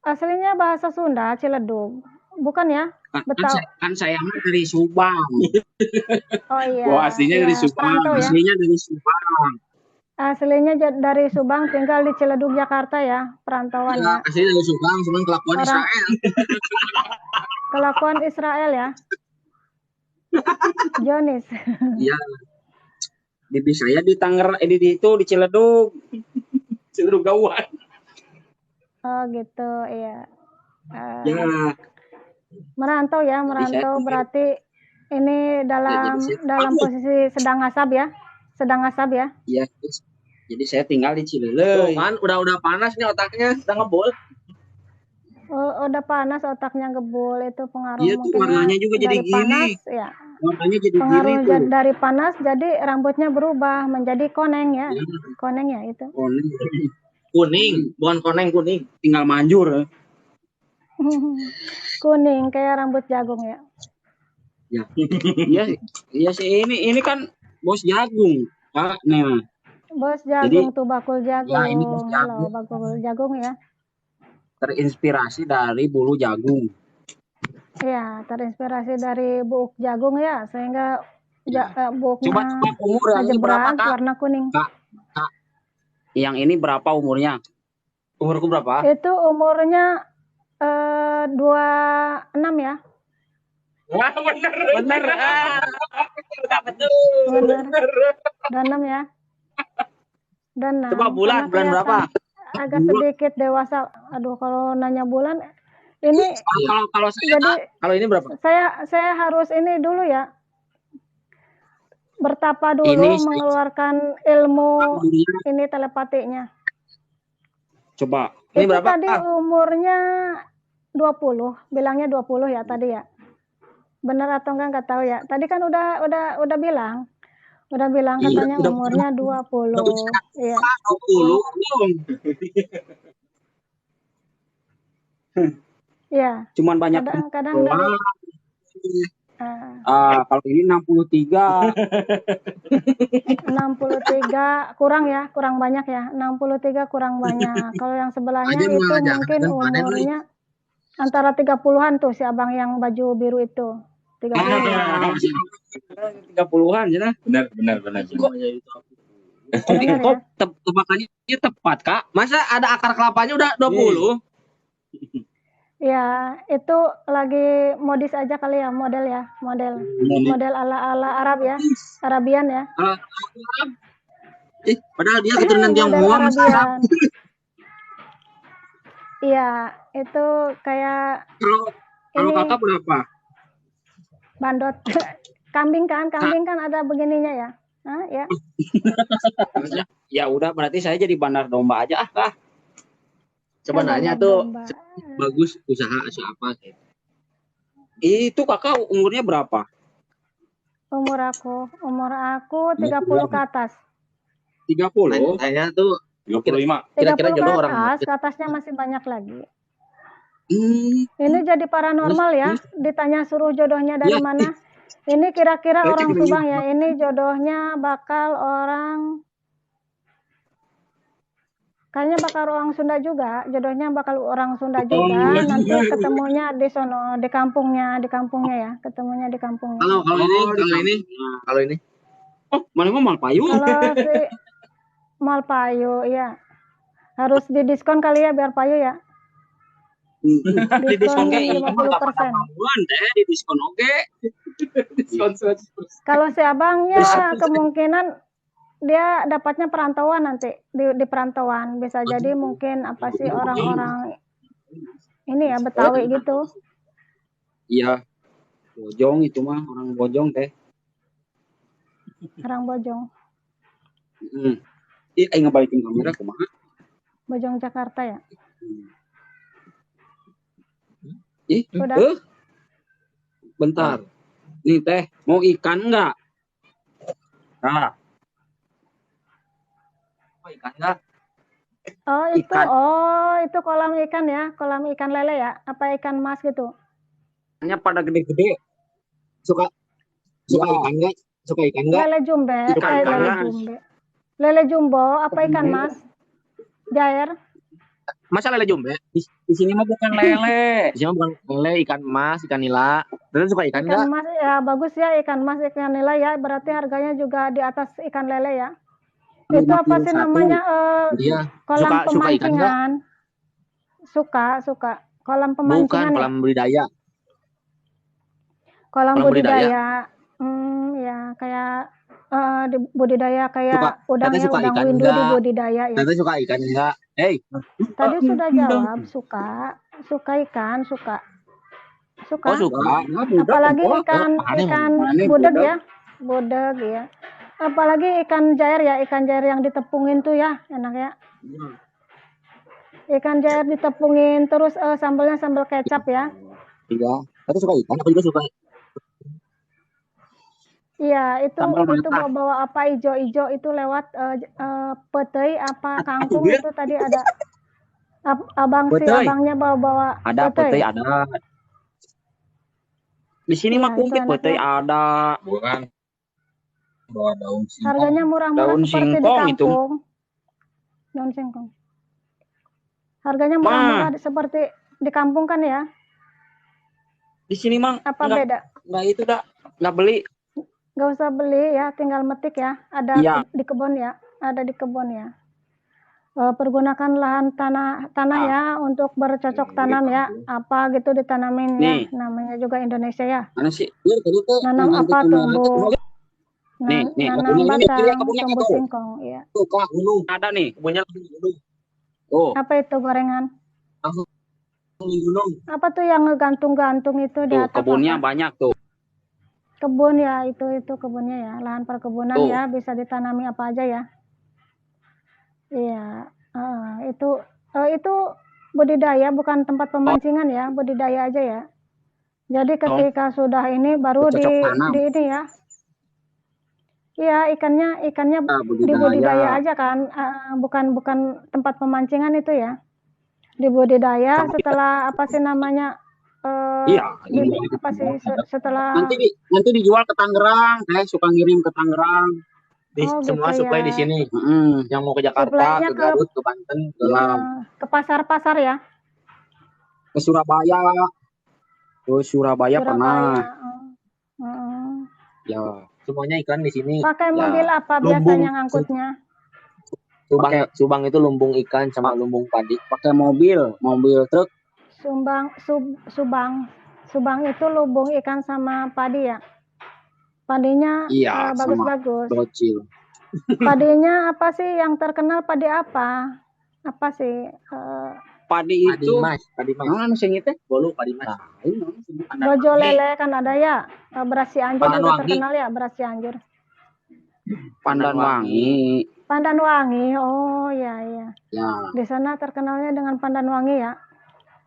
aslinya bahasa Sunda, Ciledug. Bukan ya? Kan saya mah dari Subang. Oh iya. Oh, aslinya dari iya, Subang. perantau ya. Aslinya dari Subang. Aslinya dari Subang, tinggal di Ciledug Jakarta ya, perantauan ya. Asli dari Subang, cuman kelakuan Orang- Israel. Kelakuan Israel ya. Jonis. Iya. Bibi saya di di Ciledug. Ciledug Gawan. Oh gitu, iya. Ya, Merantau ya, merantau berarti ini dalam posisi sedang ngasab ya. Sedang ngasab ya. iya. Jadi saya tinggal di Tuh Cileleu. kan udah panas nih otaknya, udah ngebul. Oh, udah panas otaknya gebul, itu pengaruh Iya tuh, mungkin warnanya juga jadi dari gini. panas ya. Warnanya jadi Pengaruh gini tuh. dari panas jadi rambutnya berubah menjadi koneng ya. Koneng ya itu. Kuning, bukan koneng kuning. Tinggal manjur. Kuning kayak rambut jagung ya. Ya. Iya sih ini kan bos jagung, Pak. Nah, Bos jagung tuh bakul jagung. Ya, ini bos Halo, jagung. bakul jagung ya. terinspirasi dari bulu jagung. Iya, terinspirasi dari buuk jagung ya, sehingga buuknya Coba umur yang ini berapa, ngejebrak Kak? warna kuning. Kak. Yang ini berapa umurnya? Umurku berapa? Itu umurnya 26 ya. Wah, bener. Bener. Benar. 26 ya. 26. Coba bulan Karena kelihatan berapa? Agak sedikit dewasa. Aduh, kalau nanya bulan ini Kalau saya jadi Kalau ini berapa? saya harus ini dulu ya. Bertapa dulu Ini mengeluarkan ilmu umurnya, ini telepatinya. coba Ini Itu berapa? tadi umurnya 20, bilangnya 20 ya tadi ya. Benar atau enggak tahu ya. Tadi kan udah bilang. Udah bilang katanya udah umurnya 20. Iya. 20 belum. Iya. Cuman banyak Kadang-kadang dari kalau ini 63. 63 kurang ya, kurang banyak ya. 63 kurang banyak. Kalau yang sebelahnya Aja itu mah mungkin jangan panen, umurnya antara 30-an tuh si abang yang baju biru itu. 30 ya. 30-an Cina. Benar. Kok Benar ya. tebakannya tepat, Kak? Masa ada akar kelapanya udah 20? Ya, itu lagi modis aja kali ya, model ala Arab ya, Arabian ya. Padahal dia keturunan Model Tionghoa, Mas. Arabian. Iya, itu kayak Kalau ini Kakak berapa? bandot. Kambing kan ada begininya ya. Hah, ya. Ya udah, berarti saya jadi bandar domba aja Kak. Sebenarnya Bandar tuh domba. Bagus usaha apa gitu. Itu Kakak umurnya berapa? Umur aku 30 ke atas. 30. Saya tuh 25. 30 Kira-kira ke jodoh orang atas, ke atasnya masih banyak lagi. Hmm, Ini jadi paranormal ya. Ditanya suruh jodohnya dari mana. Ini kira-kira orang Subang ya. Ini jodohnya bakal orang, kayaknya bakal orang Sunda juga. Jodohnya bakal orang Sunda juga. Nanti ketemunya di sono, di kampungnya ya. Ketemunya di kampungnya. Kalau ini Oh, mana ngomong Malpayu? Kalau si Malpayu, iya. Harus didiskon kali ya biar payu ya. Di diskon kayak ini 50%. di diskon oke. Kalau si abang ya kemungkinan dia dapatnya perantauan nanti di perantauan, bisa jadi mungkin apa sih orang-orang ini ya Betawi gitu. Iya. Bojong itu mah orang Bojong teh. Orang Bojong. Aing ngebalikin kamera kumaha? Bojong Jakarta ya. Udah. Bentar. Nih teh, mau ikan enggak? Nah. Mau ikan enggak? Itu kolam ikan ya, kolam ikan lele ya, apa ikan mas gitu. Ikannya pada gede-gede. Suka ikan enggak? Suka ikan enggak? Lele jumbe, lele jumbo, apa ikan mas? Jair. masa lele jumbe? Di sini mah bukan lele. Di sini bukan lele, ikan emas, ikan nila. Terus suka ikan enggak? Ikan mas ya bagus ya, ikan mas, ikan nila ya, berarti harganya juga di atas ikan lele ya. Itu apa sih namanya? Iya. Kolam Suka ikan pemancingan. Suka. Kolam pemancingan Bukan kolam budidaya. Kolam Kolam budidaya. Ya kayak di budidaya kayak udang ya, suka udang ikan windu di enggak? budidaya ya. Tante suka ikan enggak? Tadi sudah jawab, suka ikan, suka. Oh suka. Apalagi ikan budeg ya. Apalagi ikan jair ya, ikan jair yang ditepungin tuh ya, enak ya. Ikan jair ditepungin terus sambelnya sambal kecap ya. Iya. Tante suka ikan, aku juga suka. Iya, itu Sambal mata. bawa apa ijo-ijo itu lewat petei apa kangkung itu tadi ada abangnya bawa Ada petei ada. Di sini mah itu kumpit petei ada. Bukan. Bawa daun singkong. Harganya murah-murah Daun seperti di singkong itu. kampung. Daun singkong. Harganya murah-murah seperti di kampung kan ya? Di sini mah Apa beda? enggak itu dah. Enggak beli. Gak usah beli ya, tinggal metik ya. Ada Iya. di kebun ya, ada di kebun ya. Pergunakan lahan tanah ya untuk bercocok tanam ya. Apa gitu ditanamin ya. Namanya juga Indonesia ya. Mana sih? Nanam apa tumbuh. Nanam batang, tumbuh tuh. singkong ya. Tuh, Kak, gunung. Ada nih, kebunnya di gunung. Tuh, Apa itu gorengan? di gunung. Apa tuh yang ngegantung-gantung itu di Tuh, atas? kebunnya apa? banyak tuh. Kebun ya, itu kebunnya ya, lahan perkebunan Tuh. ya, bisa ditanami apa aja ya. Iya, itu budidaya bukan tempat pemancingan ya, budidaya aja ya. Jadi ketika sudah ini baru di ini ya. Iya, ikannya dibudidaya aja kan, bukan tempat pemancingan itu ya. Dibudidaya setelah apa sih namanya? Iya. Apa sih setelah Nanti dijual ke Tangerang, suka ngirim ke Tangerang. Semua gitu supply ya. di sini. Yang mau ke Jakarta, Supply-nya ke Garut, ke Banten, ke pasar-pasar ya. Ke Surabaya. Ke Surabaya pernah. Ya, semuanya ikan di sini. Pakai Ya, mobil apa lumbung. biasanya ngangkutnya? Subang itu lumbung ikan sama lumbung padi. Pakai mobil truk. Subang itu lubung ikan sama padi ya? Padinya Iya, sama bagus-bagus. docil. Padinya apa sih yang terkenal, padi apa? Apa sih? Padi itu Padi mas. mana sing itu? Bolu padi mas. Bojo lele kan ada ya. Beras Cianjur Pandan juga wangi. terkenal ya, beras Cianjur. Pandan wangi. Pandan wangi. Oh iya iya. Ya, Di sana terkenalnya dengan pandan wangi ya.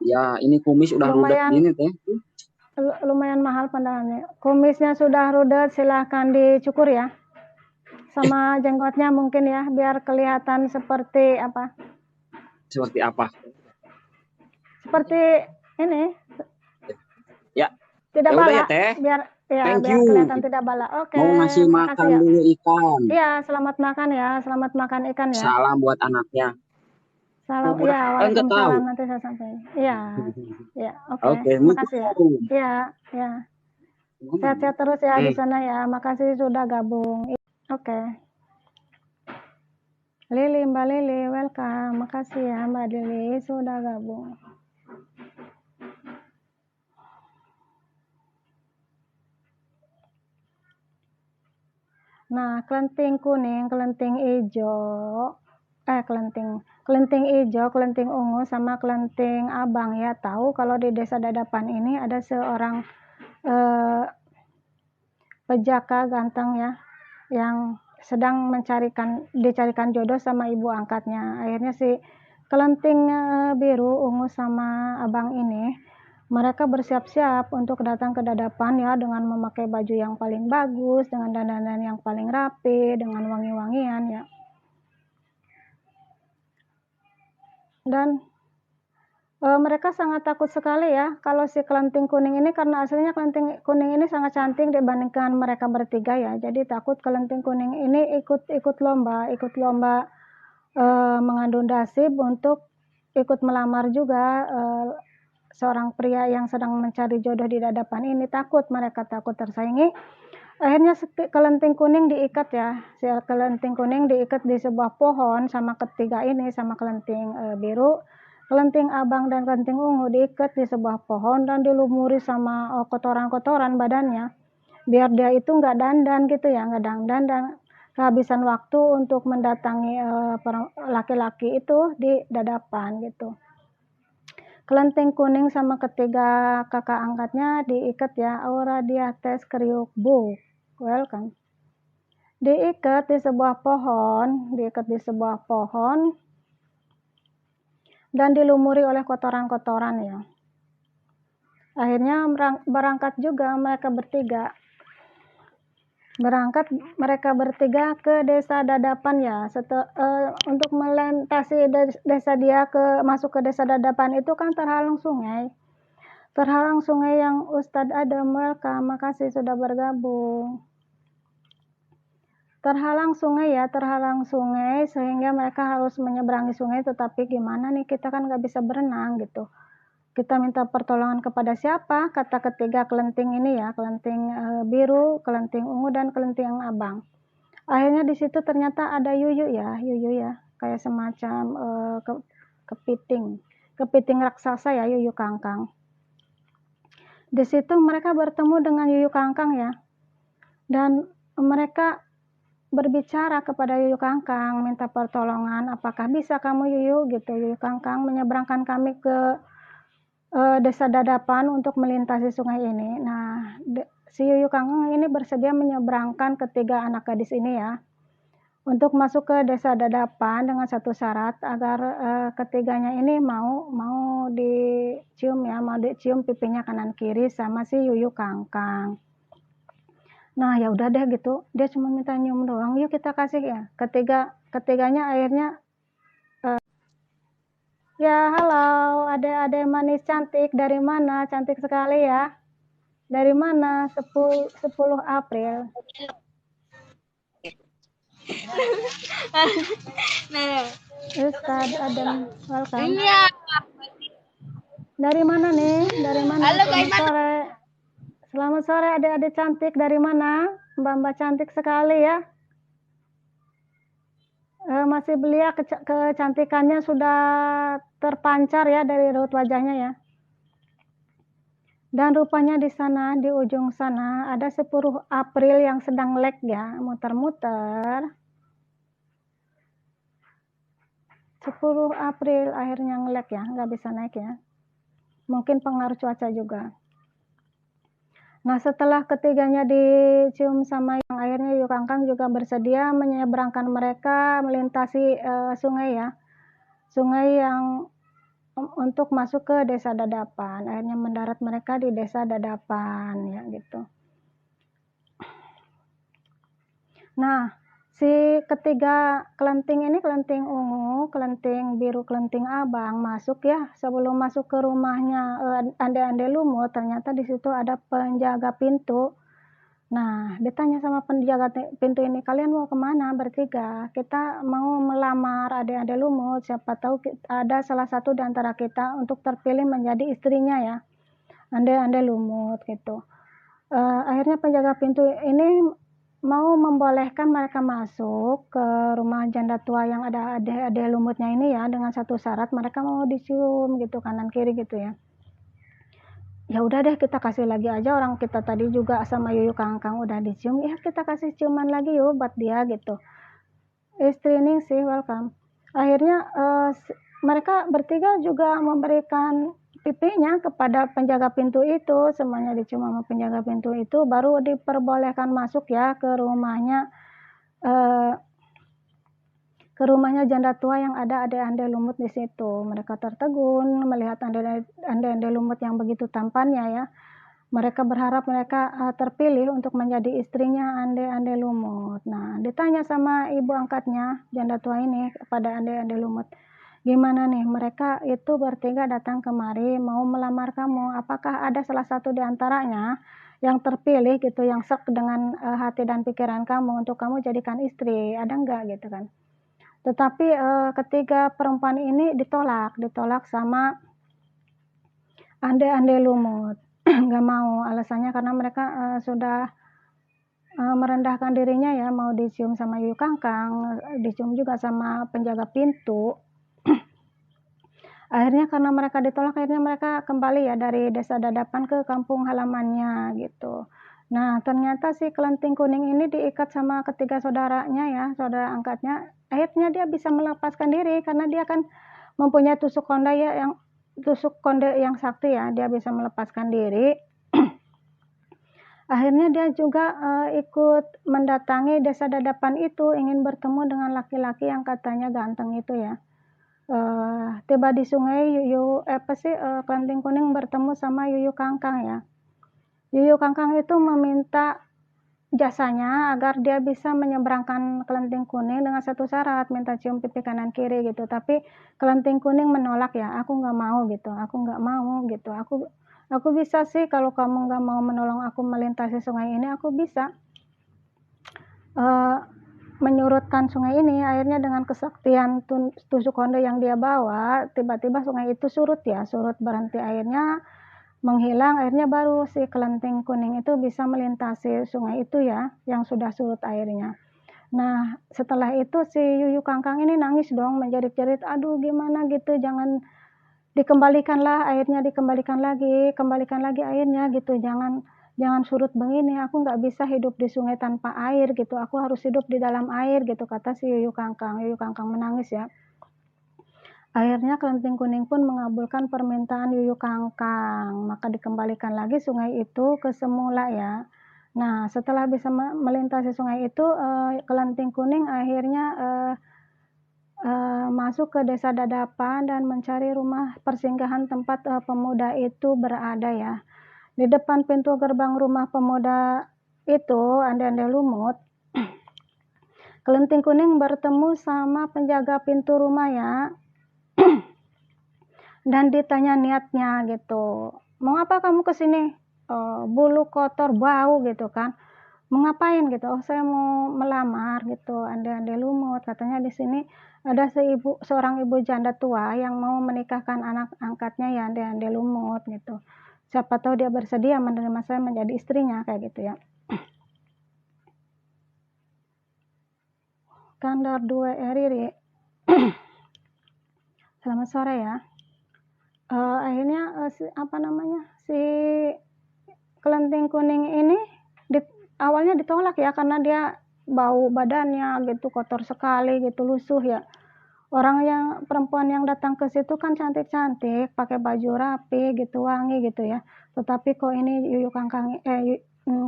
ya ini kumis udah rudet Lumayan. gini teh. Lumayan mahal pandangannya. Kumisnya sudah rudet, silahkan dicukur ya. Sama jenggotnya mungkin ya, biar kelihatan seperti apa? Seperti apa? Seperti ini. Ya. Tidak Ya udah bala. ya, Teh. Biar Thank biar you. kelihatan tidak bala. Oke. Mau ngasih makan makasih ya. dulu ikan. Iya, selamat makan ya. Selamat makan ikan ya. Salam buat anaknya. Salam. Enggak Ya, tahu. waalaikumsalam. Nanti saya sampaikan. Iya. Ya, oke. Oke, Makasih ya. assalamualaikum. Iya, ya. Sehat-sehat terus ya di sana ya. Makasih sudah gabung. Oke. Lili, Mbak Lili, welcome. Makasih ya Mbak Lili sudah gabung. Nah, kelenting kuning, kelenting hijau, kelenting hijau, kelenting ungu, sama kelenting abang ya. Tahu kalau di Desa Dadapan ini ada seorang pejaka ganteng ya, yang sedang dicarikan jodoh sama ibu angkatnya. Akhirnya si kelenting biru, ungu, sama abang ini, mereka bersiap-siap untuk datang ke Dadapan ya, dengan memakai baju yang paling bagus, dengan dandanan yang paling rapi, dengan wangi-wangian ya. Dan mereka sangat takut sekali ya kalau si kelenting kuning ini, karena aslinya kelenting kuning ini sangat cantik dibandingkan mereka bertiga ya. Jadi takut kelenting kuning ini ikut lomba mengandung dasib untuk ikut melamar juga seorang pria yang sedang mencari jodoh di Dadapan ini. Mereka takut tersaingi. Akhirnya kelenting kuning diikat ya. Si kelenting kuning diikat di sebuah pohon sama ketiga ini, sama kelenting biru. Kelenting abang dan kelenting ungu diikat di sebuah pohon dan dilumuri sama kotoran-kotoran badannya, biar dia itu nggak dandan gitu ya, nggak dandan dan kehabisan waktu untuk mendatangi laki-laki itu di Dadapan gitu. Kelenting kuning sama ketiga kakak angkatnya diikat ya, Aura Diates Kriuk Bu, welcome. Diikat di sebuah pohon dan dilumuri oleh kotoran-kotoran ya. Akhirnya berangkat juga mereka bertiga. Mereka bertiga ke Desa Dadapan ya. Untuk melintasi desa dia masuk ke Desa Dadapan itu kan terhalang sungai. Terhalang sungai yang Ustadz Adam, welcome. Makasih sudah bergabung. Terhalang sungai sehingga mereka harus menyeberangi sungai, tetapi gimana nih, kita kan nggak bisa berenang gitu. Kita minta pertolongan kepada siapa? Kata ketiga kelenting ini ya, kelenting biru, kelenting ungu, dan kelenting abang. Akhirnya di situ ternyata ada yuyu ya, kayak semacam kepiting raksasa ya, yuyu kangkang. Di situ mereka bertemu dengan yuyu kangkang ya, dan mereka berbicara kepada yuyu kangkang, minta pertolongan, apakah bisa kamu yuyu gitu, yuyu kangkang menyeberangkan kami ke Desa Dadapan untuk melintasi sungai ini. Nah, si yuyu kangkang ini bersedia menyeberangkan ketiga anak gadis ini ya, untuk masuk ke Desa Dadapan dengan satu syarat, agar ketiganya ini mau dicium pipinya kanan kiri sama si yuyu kangkang. Nah ya udah deh gitu, dia cuma minta nyium doang, yuk kita kasih ya. Ketiganya akhirnya ya halo, ada manis cantik, dari mana? Cantik sekali ya. Dari mana? 10 April. Ustadz Adam, welcome. Iya. Dari mana nih? Dari mana? Halo, sore. Selamat sore adik-adik cantik, dari mana? Mbak-mbak cantik sekali ya. Masih belia, kecantikannya sudah terpancar ya dari raut wajahnya ya. Dan rupanya di sana, di ujung sana ada 10 April yang sedang lag ya, muter-muter. 10 April akhirnya nge-lag ya, nggak bisa naik ya. Mungkin pengaruh cuaca juga. Nah, setelah ketiganya dicium sama yang akhirnya Yuyu Kangkang juga bersedia menyeberangkan mereka melintasi sungai ya. Sungai yang untuk masuk ke Desa Dadapan. Akhirnya mendarat mereka di Desa Dadapan ya gitu. Nah, si ketiga kelenting ini, kelenting ungu, kelenting biru, kelenting abang masuk ya. Sebelum masuk ke rumahnya Ande-Ande Lumut, ternyata di situ ada penjaga pintu. Nah, ditanya sama penjaga pintu ini, kalian mau kemana bertiga? Kita mau melamar Ade-Ade Lumut, siapa tahu ada salah satu di antara kita untuk terpilih menjadi istrinya ya, Ade-Ade Lumut gitu. Akhirnya penjaga pintu ini mau membolehkan mereka masuk ke rumah janda tua yang ada Ade-Ade Lumutnya ini ya, dengan satu syarat, mereka mau dicium gitu kanan kiri gitu ya. Ya udah deh, kita kasih lagi aja, orang kita tadi juga sama Yuyu Kangkang udah dicium, ya kita kasih ciuman lagi yuk buat dia gitu. Istri sih welcome. Akhirnya mereka bertiga juga memberikan pipinya kepada penjaga pintu itu, semuanya dicium sama penjaga pintu itu, baru diperbolehkan masuk ya ke rumahnya janda tua yang ada Ade-Ande Lumut di situ. Mereka tertegun melihat Ande-Ande Lumut yang begitu tampannya ya. Mereka berharap mereka terpilih untuk menjadi istrinya Ande-Ande Lumut. Nah, ditanya sama ibu angkatnya janda tua ini kepada Ande-Ande Lumut, gimana nih, mereka itu bertiga datang kemari mau melamar kamu, apakah ada salah satu di antaranya yang terpilih gitu, yang sek dengan hati dan pikiran kamu untuk kamu jadikan istri, ada enggak gitu kan. Tetapi ketiga perempuan ini ditolak sama Ande-Ande Lumut. Nggak mau, alasannya karena mereka sudah merendahkan dirinya ya, mau dicium sama Yuyu Kangkang, dicium juga sama penjaga pintu. Akhirnya karena mereka ditolak, akhirnya mereka kembali ya dari Desa Dadapan ke kampung halamannya gitu. Nah, ternyata si kelenting kuning ini diikat sama ketiga saudaranya ya, saudara angkatnya. Akhirnya dia bisa melepaskan diri karena dia kan mempunyai tusuk konde yang sakti ya, dia bisa melepaskan diri. Akhirnya dia juga ikut mendatangi Desa Dadapan itu, ingin bertemu dengan laki-laki yang katanya ganteng itu ya. Tiba di sungai, kelenting kuning bertemu sama Yuyu Kangkang ya. Yuyu Kangkang itu meminta jasanya agar dia bisa menyeberangkan kelenting kuning dengan satu syarat, minta cium pipi kanan kiri gitu. Tapi kelenting kuning menolak ya, aku nggak mau gitu, aku bisa sih kalau kamu nggak mau menolong aku melintasi sungai ini, aku bisa menyurutkan sungai ini. Akhirnya dengan kesaktian tusuk konde yang dia bawa, tiba-tiba sungai itu surut berhenti airnya, menghilang. Akhirnya baru si kelenting kuning itu bisa melintasi sungai itu ya, yang sudah surut airnya. Nah, setelah itu si Yuyu Kangkang ini nangis dong, menjerit-jerit, aduh gimana gitu, jangan kembalikan lagi airnya gitu, jangan surut begini, aku nggak bisa hidup di sungai tanpa air gitu, aku harus hidup di dalam air gitu, kata si Yuyu Kangkang. Yuyu Kangkang menangis ya. Akhirnya kelenting kuning pun mengabulkan permintaan Yuyu Kangkang, maka dikembalikan lagi sungai itu ke semula ya. Nah, setelah bisa melintasi sungai itu, kelenting kuning akhirnya masuk ke Desa Dadapan dan mencari rumah persinggahan tempat pemuda itu berada ya. Di depan pintu gerbang rumah pemuda itu, Ande-Ande Lumut, kelenting kuning bertemu sama penjaga pintu rumah ya. Dan ditanya niatnya gitu, mau apa kamu kesini? Bulu kotor, bau gitu kan. Mau ngapain gitu? Oh, saya mau melamar gitu, Ande-Ande Lumut. Katanya di sini ada seorang ibu janda tua yang mau menikahkan anak angkatnya ya, Ande-Ande Lumut gitu. siapa tahu dia bersedia menerima saya menjadi istrinya, kayak gitu ya. Kandar 2 Riri. Selamat sore ya. Akhirnya si kelenting kuning ini awalnya ditolak ya, karena dia bau badannya gitu kotor sekali gitu, lusuh ya. Orang yang perempuan yang datang ke situ kan cantik-cantik, pakai baju rapi gitu, wangi gitu ya. Tetapi kok ini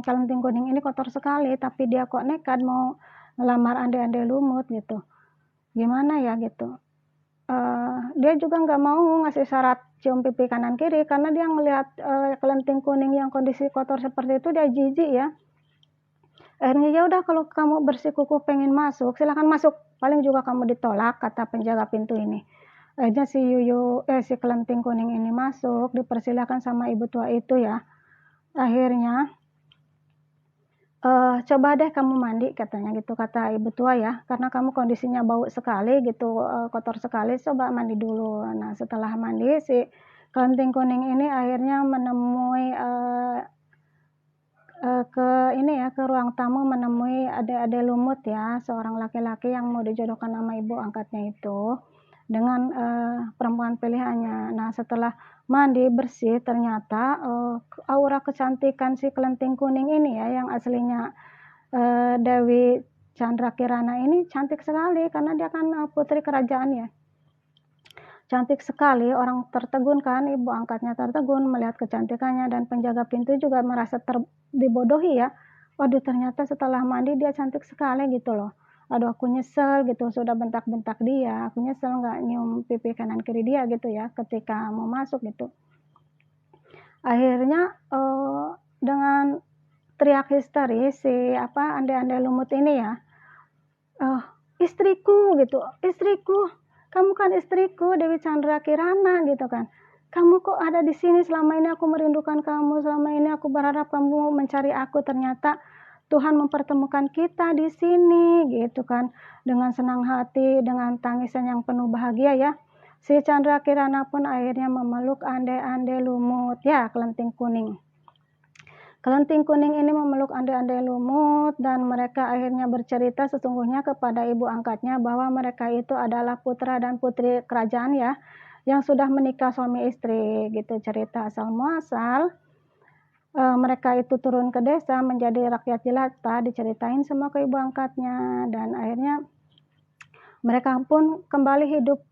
kelenting kuning ini kotor sekali, tapi dia kok nekat mau ngelamar ande-ande lumut gitu. Gimana ya gitu. Dia juga nggak mau ngasih syarat cium pipi kanan kiri, karena dia ngelihat kelenting kuning yang kondisi kotor seperti itu, dia jijik ya. Akhirnya ya udah, kalau kamu bersikukuh pengen masuk, silahkan masuk, paling juga kamu ditolak, kata penjaga pintu ini. Akhirnya si kelenting kuning ini masuk, dipersilakan sama ibu tua itu ya. Akhirnya coba deh kamu mandi, katanya gitu, kata ibu tua ya, karena kamu kondisinya bau sekali gitu, kotor sekali, coba mandi dulu. Nah, setelah mandi, si kelenting kuning ini akhirnya menemui ke ruang tamu, menemui ade-ade lumut ya, seorang laki-laki yang mau dijodohkan sama ibu angkatnya itu dengan perempuan pilihannya. Nah, setelah mandi bersih, ternyata aura kecantikan si kelenting kuning ini ya, yang aslinya Dewi Chandra Kirana ini cantik sekali, karena dia kan putri kerajaan ya. Cantik sekali, orang tertegun kan, ibu angkatnya tertegun melihat kecantikannya, dan penjaga pintu juga merasa dibodohi ya. Waduh, ternyata setelah mandi dia cantik sekali gitu loh. Aduh, aku nyesel gitu, sudah bentak-bentak dia, aku nyesel nggak nyium pipi kanan kiri dia gitu ya ketika mau masuk gitu. Akhirnya dengan teriak histeris si ande-ande lumut ini ya, istriku gitu, istriku, kamu kan istriku, Dewi Chandra Kirana gitu kan. Kamu kok ada di sini, selama ini aku merindukan kamu, selama ini aku berharap kamu mencari aku, ternyata Tuhan mempertemukan kita di sini gitu kan. Dengan senang hati, dengan tangisan yang penuh bahagia ya, si Chandra Kirana pun akhirnya memeluk ande-ande lumut ya, kelenting kuning. Kelenting kuning ini memeluk ande-ande lumut, dan mereka akhirnya bercerita sesungguhnya kepada ibu angkatnya bahwa mereka itu adalah putra dan putri kerajaan ya, yang sudah menikah suami istri gitu. Cerita asal muasal mereka itu turun ke desa menjadi rakyat jelata, diceritain semua ke ibu angkatnya, dan akhirnya mereka pun kembali hidup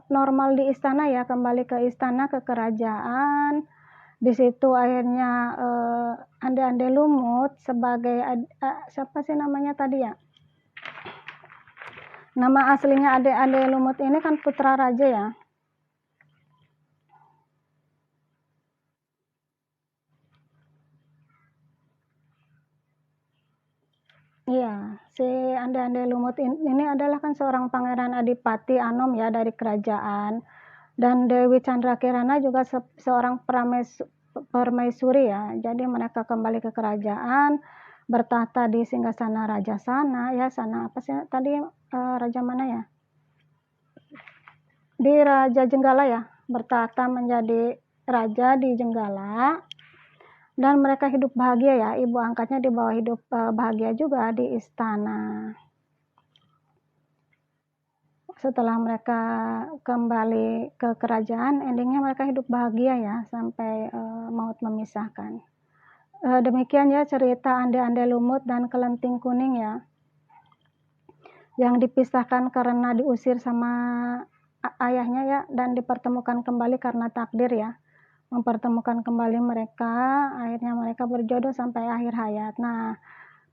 normal di istana ya, kembali ke istana, ke kerajaan. Di situ akhirnya ande-ande lumut sebagai siapa sih namanya tadi ya? Nama aslinya ande-ande lumut ini kan putra raja ya. Iya, si ande-ande lumut ini adalah kan seorang pangeran Adipati Anom ya, dari kerajaan. Dan Dewi Chandra Kirana juga seorang permaisuri ya. Jadi mereka kembali ke kerajaan, bertahta di singgasana Raja Sana ya, sana apa sih tadi, raja mana ya? Di Raja Jenggala ya, bertahta menjadi raja di Jenggala. Dan mereka hidup bahagia ya, ibu angkatnya dibawa hidup bahagia juga di istana. Setelah mereka kembali ke kerajaan, endingnya mereka hidup bahagia ya, sampai maut memisahkan. Demikian ya cerita ande-ande lumut dan kelenting kuning ya, yang dipisahkan karena diusir sama ayahnya ya, dan dipertemukan kembali karena takdir ya, mempertemukan kembali mereka, akhirnya mereka berjodoh sampai akhir hayat. Nah,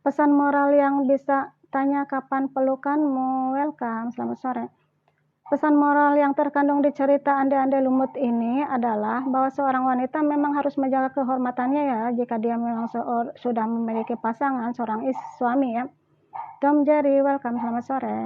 pesan moral yang bisa tanya kapan pelukanmu, welcome, selamat sore. Pesan moral yang terkandung di cerita ande-ande lumut ini adalah bahwa seorang wanita memang harus menjaga kehormatannya ya, jika dia memang sudah memiliki pasangan, seorang suami ya. Tom Jerry, welcome, selamat sore.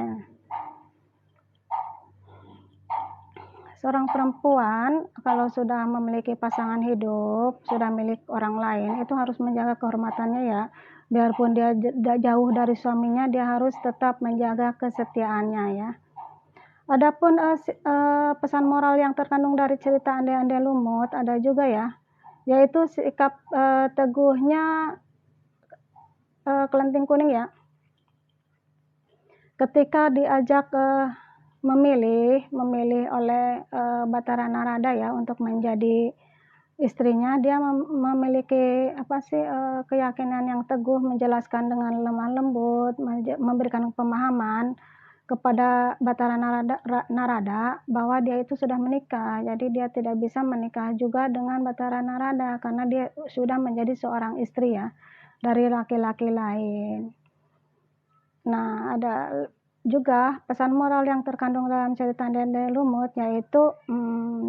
Seorang perempuan kalau sudah memiliki pasangan hidup, sudah milik orang lain, itu harus menjaga kehormatannya ya. Biarpun dia jauh dari suaminya, dia harus tetap menjaga kesetiaannya ya. Adapun pesan moral yang terkandung dari cerita Ande-Ande Lumut ada juga ya, yaitu sikap teguhnya Kelenting Kuning ya. Ketika diajak memilih oleh Batara Narada ya untuk menjadi istrinya, dia memiliki keyakinan yang teguh, menjelaskan dengan lemah lembut, memberikan pemahaman kepada Batara Narada bahwa dia itu sudah menikah, jadi dia tidak bisa menikah juga dengan Batara Narada karena dia sudah menjadi seorang istri ya dari laki-laki lain. Nah, ada juga pesan moral yang terkandung dalam cerita Ande-Ande Lumut, yaitu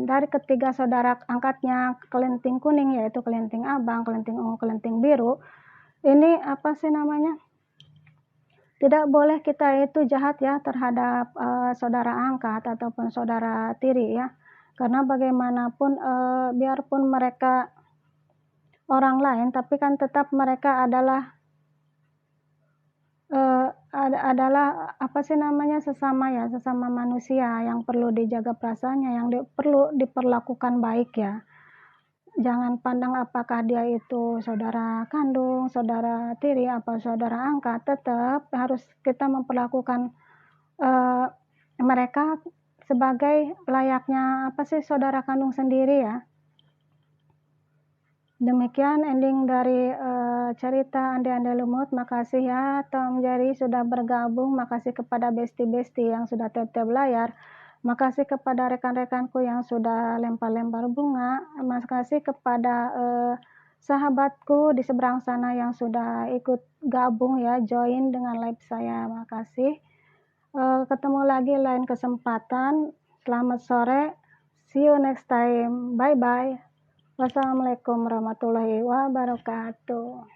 dari ketiga saudara angkatnya Kelenting Kuning, yaitu Kelenting Abang, Kelenting Ungu, Kelenting Biru. Ini tidak boleh kita itu jahat ya terhadap saudara angkat ataupun saudara tiri ya, karena bagaimanapun biarpun mereka orang lain, tapi kan tetap mereka adalah sesama manusia yang perlu dijaga perasaannya, yang perlu diperlakukan baik ya. Jangan pandang apakah dia itu saudara kandung, saudara tiri, apa saudara angkat, tetap harus kita memperlakukan mereka sebagai layaknya saudara kandung sendiri ya. Demikian ending dari cerita Ande-Ande Lumut. Makasih ya Tom Jerry sudah bergabung. Makasih kepada besti-besti yang sudah tap-tap layar. Makasih kepada rekan-rekanku yang sudah lempar-lempar bunga. Makasih kepada sahabatku di seberang sana yang sudah ikut gabung ya, join dengan live saya. Makasih. Ketemu lagi lain kesempatan. Selamat sore. See you next time. Bye-bye. Wassalamualaikum warahmatullahi wabarakatuh.